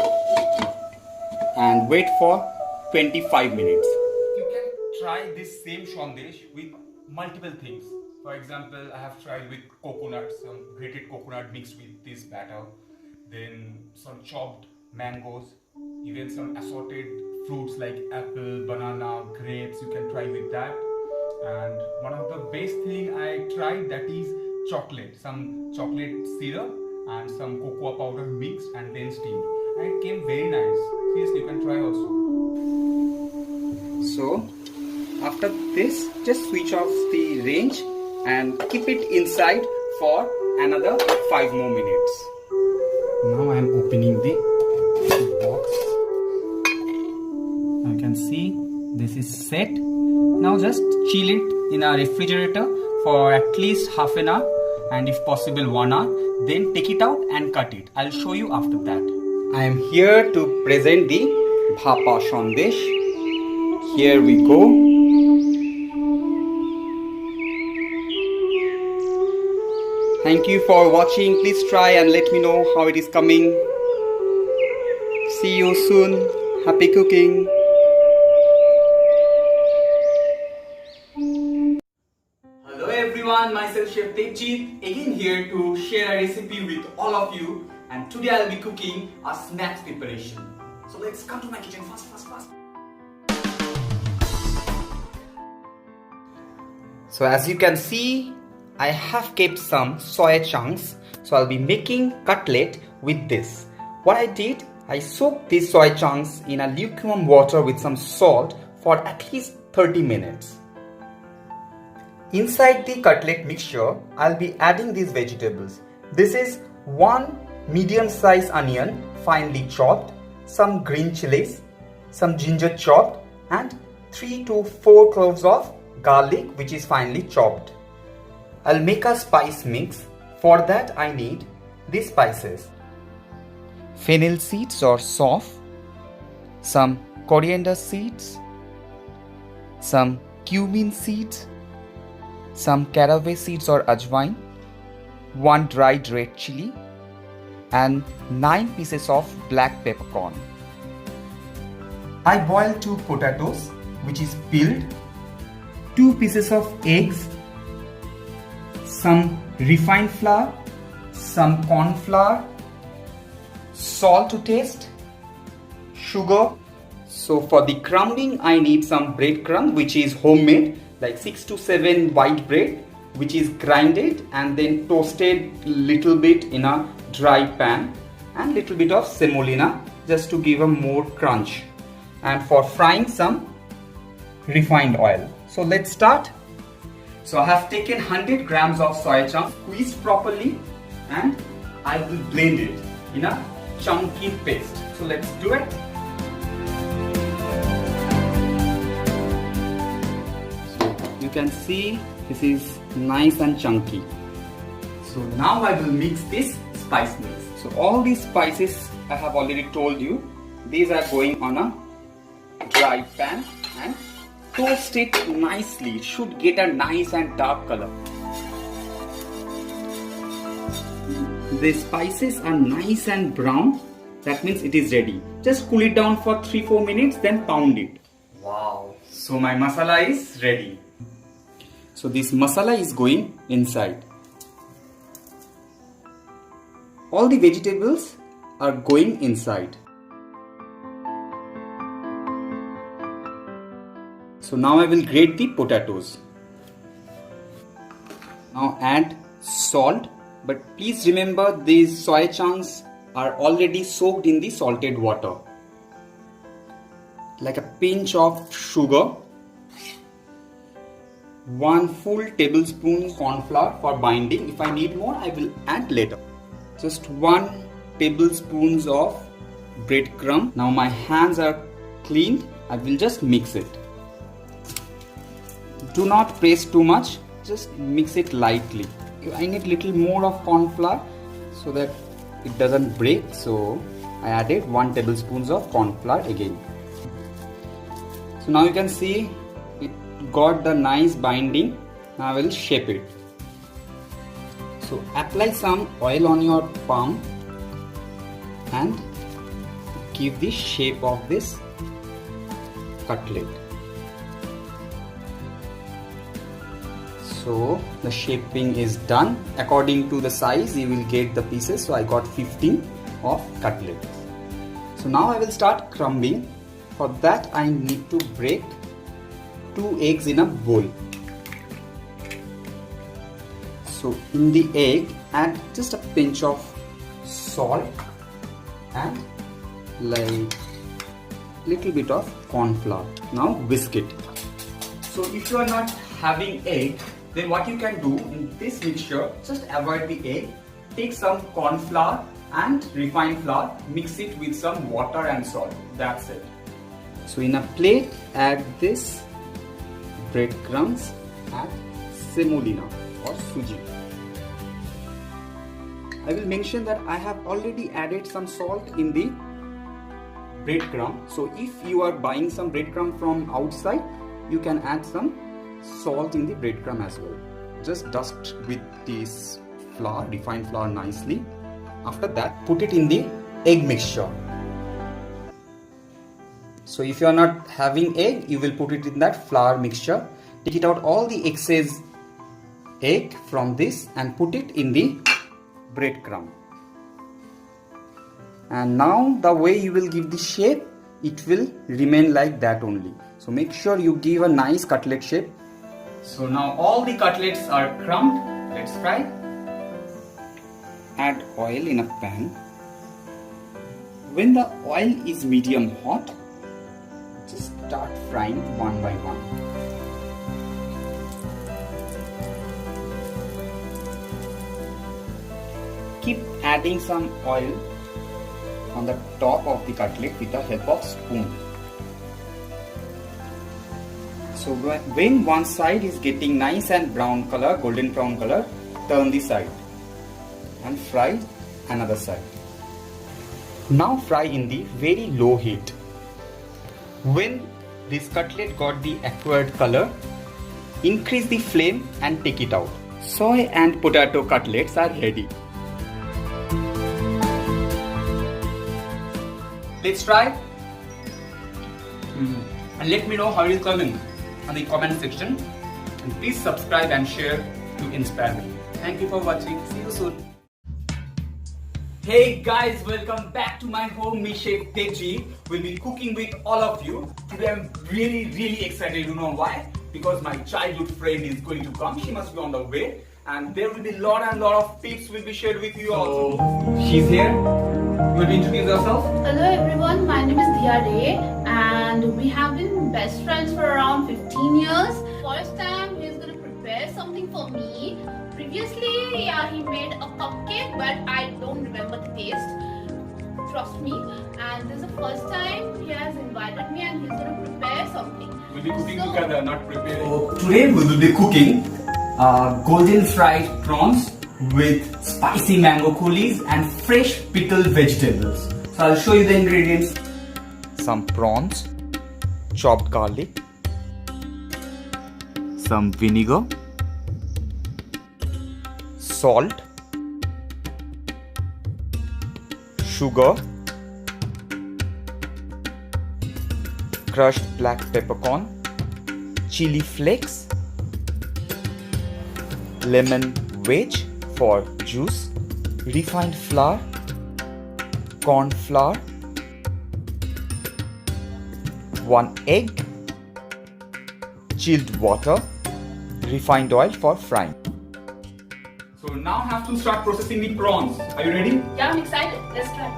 and wait for 25 minutes. You can try this same sandesh with multiple things. For example, I have tried with coconut, some grated coconut mixed with this batter, then some chopped mangoes, even some assorted fruits like apple, banana, grapes, you can try with that. And one of the best thing I tried, that is chocolate, some chocolate syrup and some cocoa powder mixed and then steamed, and it came very nice. Seriously, you can try also. So after this, just switch off the range and keep it inside for another 5 more minutes. Now I am opening the box. You can see this is set. Now just chill it in a refrigerator for at least half an hour and if possible 1 hour. Then take it out and cut it. I'll show you after that. I am here to present the bhapa sandesh. Here we go. Thank you for watching. Please try and let me know how it is coming. See you soon. Happy cooking. Hello everyone, myself Chef Devjit, again here to share a recipe with all of you, and today I'll be cooking a snacks preparation. So let's come to my kitchen fast. So as you can see, I have kept some soya chunks, so I'll be making cutlet with this. What I did, I soaked these soya chunks in a lukewarm water with some salt for at least 30 minutes. Inside the cutlet mixture, I'll be adding these vegetables. This is 1 medium-sized onion finely chopped, some green chilies, some ginger chopped, and 3 to 4 cloves of garlic which is finely chopped. I'll make a spice mix. For that I need these spices: fennel seeds or sauf, some coriander seeds, some cumin seeds, some caraway seeds or ajwain, 1 dried red chili, and 9 pieces of black peppercorn. I boiled 2 potatoes which is peeled, 2 pieces of eggs, some refined flour, some corn flour, salt to taste, sugar. So for the crumbing I need some breadcrumb which is homemade, like 6 to 7 white bread which is grinded and then toasted little bit in a dry pan, and little bit of semolina just to give a more crunch, and for frying some refined oil. So let's start. So I have taken 100 grams of soya chunks, squeezed properly, and I will blend it in a chunky paste. So let's do it. So you can see this is nice and chunky. So now I will mix this spice mix. So all these spices I have already told you, these are going on a dry pan and toast it nicely. It should get a nice and dark color. The spices are nice and brown. That means it is ready. Just cool it down for 3-4 minutes, then pound it. Wow! So my masala is ready. So this masala is going inside. All the vegetables are going inside. So now I will grate the potatoes. Now add salt, but please remember these soy chunks are already soaked in the salted water. Like a pinch of sugar, 1 full tablespoon corn flour for binding. If I need more, I will add later. Just 1 tablespoon of breadcrumb. Now my hands are cleaned. I will just mix it. Do not press too much. Just mix it lightly. I need little more of corn flour so that it doesn't break. So I added 1 tablespoon of corn flour again. So now you can see it got the nice binding. Now I will shape it. So apply some oil on your palm and give the shape of this cutlet. So the shaping is done. According to the size you will get the pieces. So I got 15 of cutlets. So now I will start crumbing. For that I need to break 2 eggs in a bowl. So in the egg add just a pinch of salt and like little bit of corn flour. Now whisk it. So if you are not having egg, then what you can do in this mixture, just avoid the egg, take some corn flour and refined flour, mix it with some water and salt. That's it. So in a plate add this breadcrumbs and semolina or suji. I will mention that I have already added some salt in the breadcrumb. So if you are buying some breadcrumb from outside, you can add some salt in the breadcrumb as well. Just dust with this flour, refined flour nicely. After that, put it in the egg mixture. So if you are not having egg, you will put it in that flour mixture. Take it out all the excess egg from this and put it in the breadcrumb. And now the way you will give the shape, it will remain like that only. So make sure you give a nice cutlet shape. So now all the cutlets are crumbed. Let's fry. Add oil in a pan. When the oil is medium hot, just start frying one by one. Keep adding some oil on the top of the cutlet with the help of spoon. So when one side is getting nice and brown color, golden brown color, turn the side and fry another side. Now fry in the very low heat. When this cutlet got the acquired color, increase the flame and take it out. Soy and potato cutlets are ready. Let's try and let me know how it is coming in the comment section, and please subscribe and share to inspire me. Thank you for watching. See you soon. Hey guys, welcome back to my home. Me Chef Devjit will be cooking with all of you. Today I'm really excited. You know why? Because my childhood friend is going to come. She must be on the way, and there will be lot of tips will be shared with you also. She's here. You want to introduce yourself? Hello everyone, my name is Diya Ray and we have been best friends for around 15 years. First time he's going to prepare something for me. Previously, yeah, he made a cupcake, but I don't remember the taste. Trust me. And this is the first time he has invited me and he's going to prepare something. We'll be cooking together, not preparing. So today we will be cooking golden fried prawns with spicy mango coulis and fresh pickled vegetables. So I'll show you the ingredients. Some prawns, chopped garlic, some vinegar, salt, sugar, crushed black peppercorn, chili flakes, lemon wedge for juice, refined flour, corn flour, 1 egg, chilled water, refined oil for frying. So now I have to start processing the prawns. Are you ready? Yeah, I'm excited. Let's try.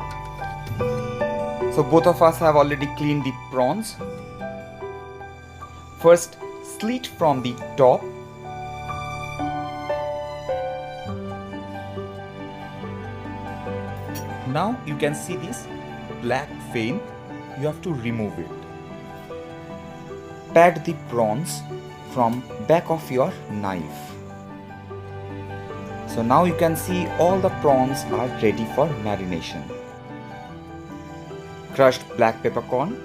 So both of us have already cleaned the prawns. First, slit from the top. Now you can see this black vein. You have to remove it. Pat the prawns from back of your knife. So now you can see all the prawns are ready for marination. Crushed black peppercorn,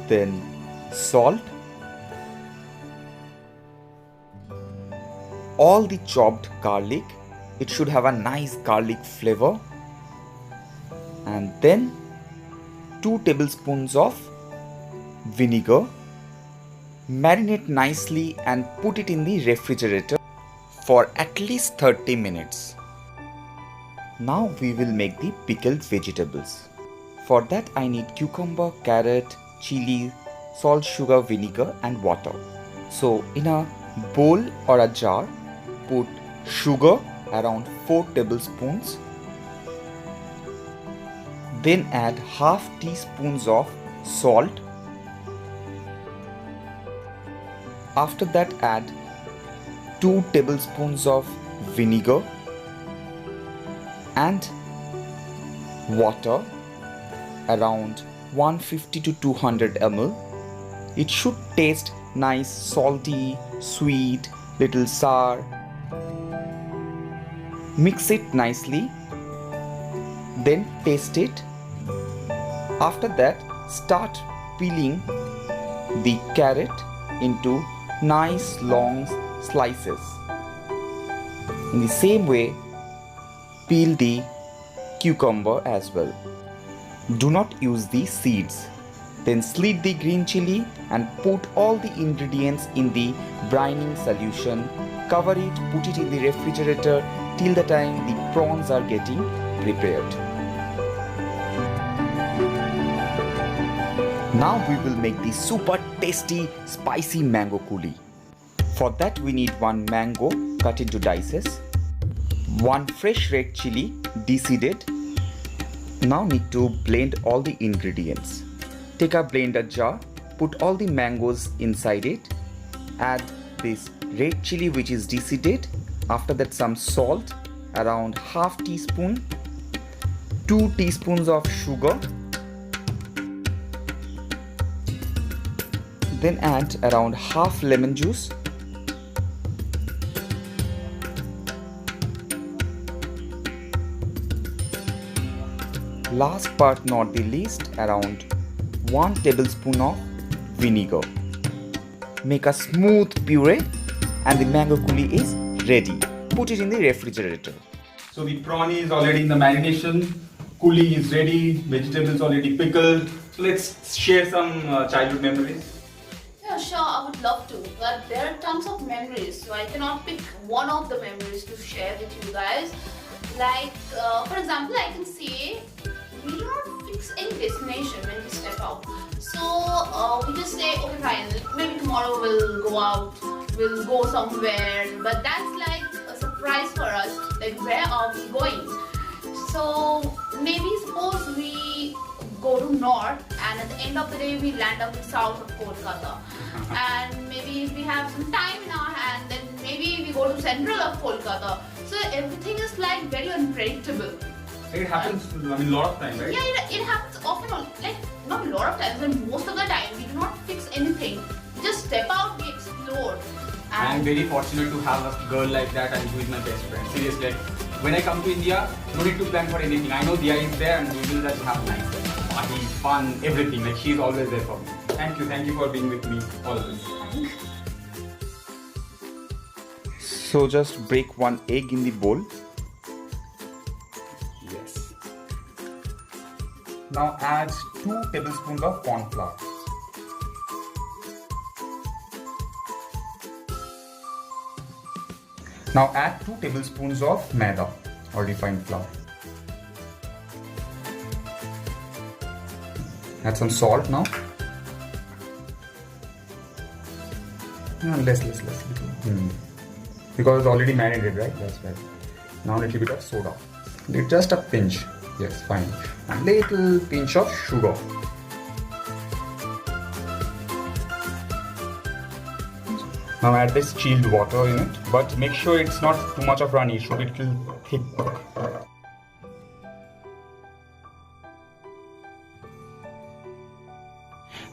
then salt, all the chopped garlic. It should have a nice garlic flavor, and then 2 tablespoons of vinegar. Marinate nicely and put it in the refrigerator for at least 30 minutes. Now we will make the pickled vegetables. For that I need cucumber, carrot, chili, salt, sugar, vinegar and water. So in a bowl or a jar, put sugar around 4 tablespoons. Then add half teaspoons of salt. After that add 2 tablespoons of vinegar and water around 150 to 200 ml. It should taste nice, salty, sweet, little sour. Mix it nicely, then taste it. After that, start peeling the carrot into nice long slices. In the same way, peel the cucumber as well. Do not use the seeds. Then slit the green chili and put all the ingredients in the brining solution. Cover it, put it in the refrigerator till the time the prawns are getting prepared. Now we will make the super tasty spicy mango coulis. For that we need 1 mango cut into dices, 1 fresh red chili deseeded. Now need to blend all the ingredients. Take a blender jar, put all the mangoes inside it, add this red chili which is deseeded, after that some salt, around half teaspoon, 2 teaspoons of sugar, then add around half lemon juice, last but not the least around 1 tablespoon of vinegar. Make a smooth puree and the mango coulis is ready. Put it in the refrigerator. So the prawn is already in the marination, coulis is ready, vegetables already pickled. So let's share some childhood memories. Yeah, sure, I would love to. But there are tons of memories, so I cannot pick one of the memories to share with you guys. Like, for example, I can say we do not fix any destination when we step out. So we just say, okay, fine, maybe tomorrow we'll go out, we'll go somewhere. But that's like a surprise for us. Like, where are we going? So maybe suppose we go to north and at the end of the day we land up in south of Kolkata. And maybe if we have some time in our hand, then maybe we go to central of Kolkata. So everything is like very unpredictable. It happens, I mean, a lot of time, right? Yeah, it happens often, like not a lot of times, but most of the time we do not fix anything. We just step out, we explore. I am very fortunate to have a girl like that and who is my best friend. Seriously, like, when I come to India, no need to plan for anything. I know Dia is there and we will just have nice party, fun, everything. Like she is always there for me. Thank you for being with me always. So just break one egg in the bowl. Yes. Now add 2 tablespoons of corn flour. Now add 2 tablespoons of maida or refined flour. Add some salt now. Less. Because it's already marinated, right? That's right. Now a little bit of soda. Just a pinch. Yes, fine. A little pinch of sugar. Now add this chilled water in it, but make sure it's not too much of runny. It should be a little thick.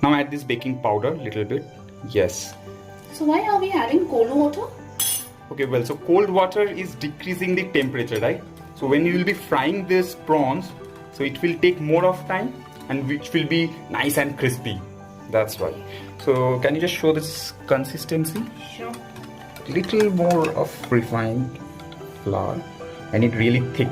Now add this baking powder a little bit. Yes. So why are we adding cold water? Okay, well, so cold water is decreasing the temperature, right? So when you will be frying this prawns, so it will take more of time and which will be nice and crispy. That's why. So can you just show this consistency? Sure. Little more of refined flour and it really thick.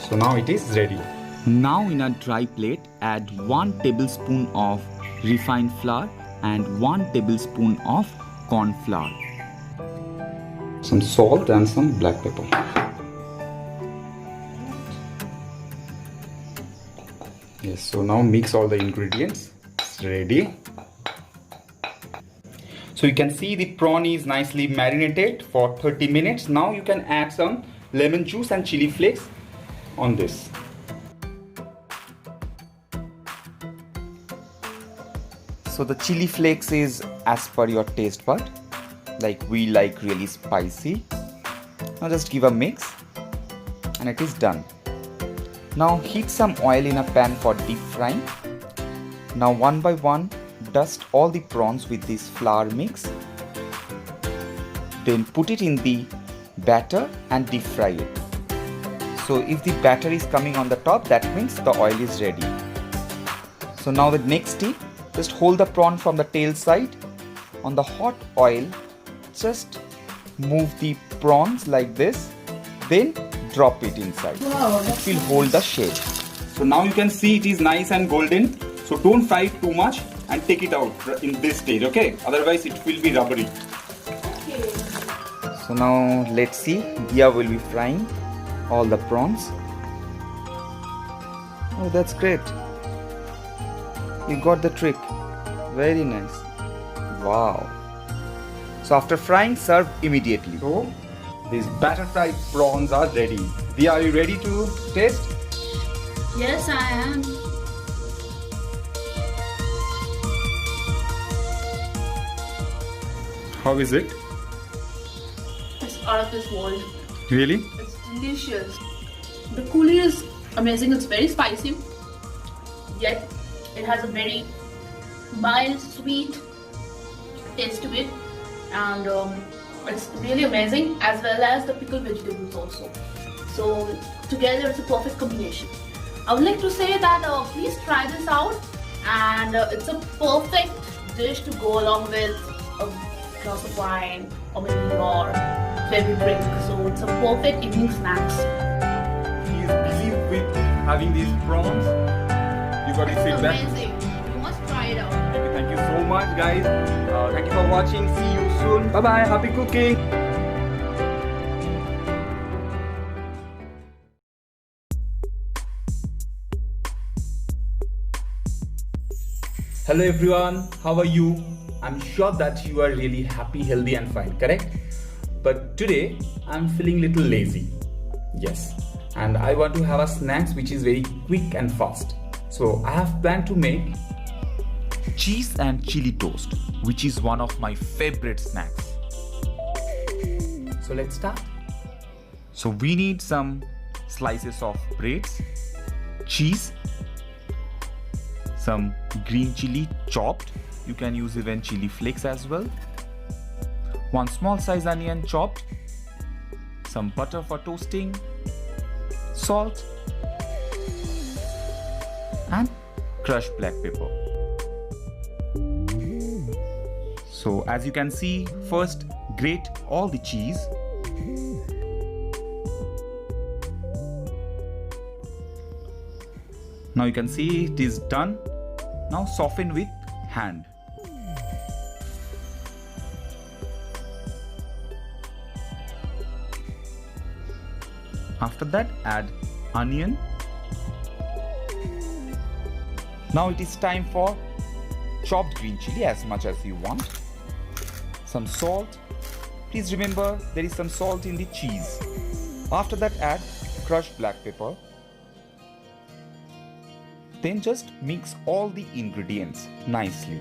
So now it is ready. Now in a dry plate, add 1 tablespoon of refined flour and 1 tablespoon of corn flour. Some salt and some black pepper. Yes, so now mix all the ingredients. It's ready. So you can see the prawn is nicely marinated for 30 minutes. Now you can add some lemon juice and chili flakes on this. So the chili flakes is as per your taste bud. Like we like really spicy. Now just give a mix and it is done. Now heat some oil in a pan for deep frying. Now one by one dust all the prawns with this flour mix. Then put it in the batter and deep fry it. So if the batter is coming on the top, that means the oil is ready. So now the next tip, just hold the prawn from the tail side. On the hot oil, just move the prawns like this, then drop it inside. Wow, It will hold the shape. So now you can see it is nice and golden. So don't fry it too much and take it out in this stage, okay? Otherwise it will be rubbery. Okay. So now let's see, Dia will be frying all the prawns. Oh, that's great. You got the trick. Very nice. Wow. So after frying, serve immediately. So these batter fried prawns are ready. Dia, are you ready to taste? Yes, I am. How is it? It's out of this world. Really? It's delicious. The coulis is amazing. It's very spicy, yet it has a very mild, sweet taste to it, and it's really amazing, as well as the pickled vegetables also. So together it's a perfect combination. I would like to say that please try this out, and it's a perfect dish to go along with a glass of wine or maybe your favorite drink. So it's a perfect evening snacks. He is busy with having these prawns. You got his It's feedback. amazing. You must try it out. Thank you so much, guys. Thank you for watching. See you soon. Bye bye. Happy cooking. Hello everyone, how are you? I'm sure that you are really happy, healthy and fine, correct? But today I'm feeling a little lazy. Yes, and I want to have a snacks which is very quick and fast. So I have planned to make Cheese and chili toast, which is one of my favorite snacks. So let's start. So we need some slices of breads, cheese, some green chili chopped, You can use even chili flakes as well. 1 small size onion chopped. Some butter for toasting. Salt. And crushed black pepper. So as you can see, first grate all the cheese. Now you can see it is done. Now soften with hand. After that, add onion. Now it is time for chopped green chili as much as you want. Some salt. Please remember there is some salt in the cheese. After that, add crushed black pepper. Then just mix all the ingredients nicely.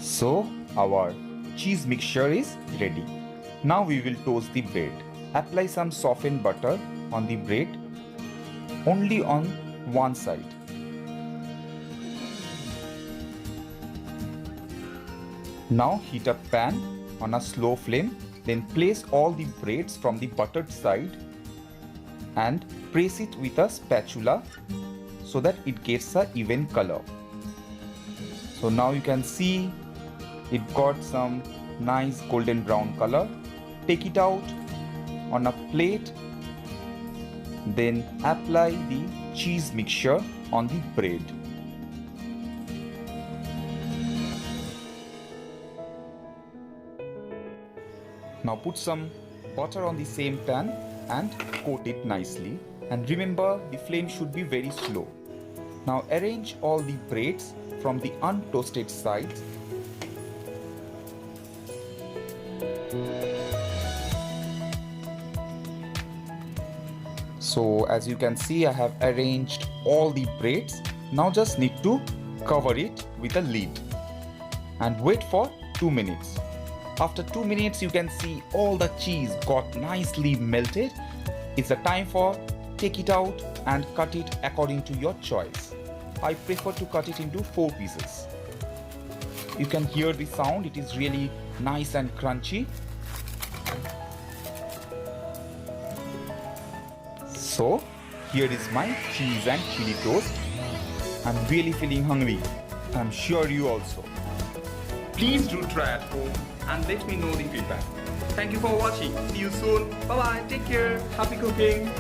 So our cheese mixture is ready. Now we will toast the bread. Apply some softened butter on the bread, only on one side. Now heat up pan on a slow flame, then place all the breads from the buttered side and press it with a spatula so that it gets a even color. So now you can see it got some nice golden brown color. Take it out on a plate, then apply the cheese mixture on the bread. Now put some butter on the same pan and coat it nicely. And remember, the flame should be very slow. Now arrange all the breads from the untoasted sides. So as you can see, I have arranged all the breads. Now just need to cover it with a lid and wait for 2 minutes. After 2 minutes, you can see all the cheese got nicely melted. It's the time for take it out and cut it according to your choice. I prefer to cut it into 4 pieces. You can hear the sound, it is really nice and crunchy. So here is my cheese and chili toast. I'm really feeling hungry. I'm sure you also. Please do try at home and let me know the feedback. Thank you for watching. See you soon. Bye bye. Take care. Happy cooking.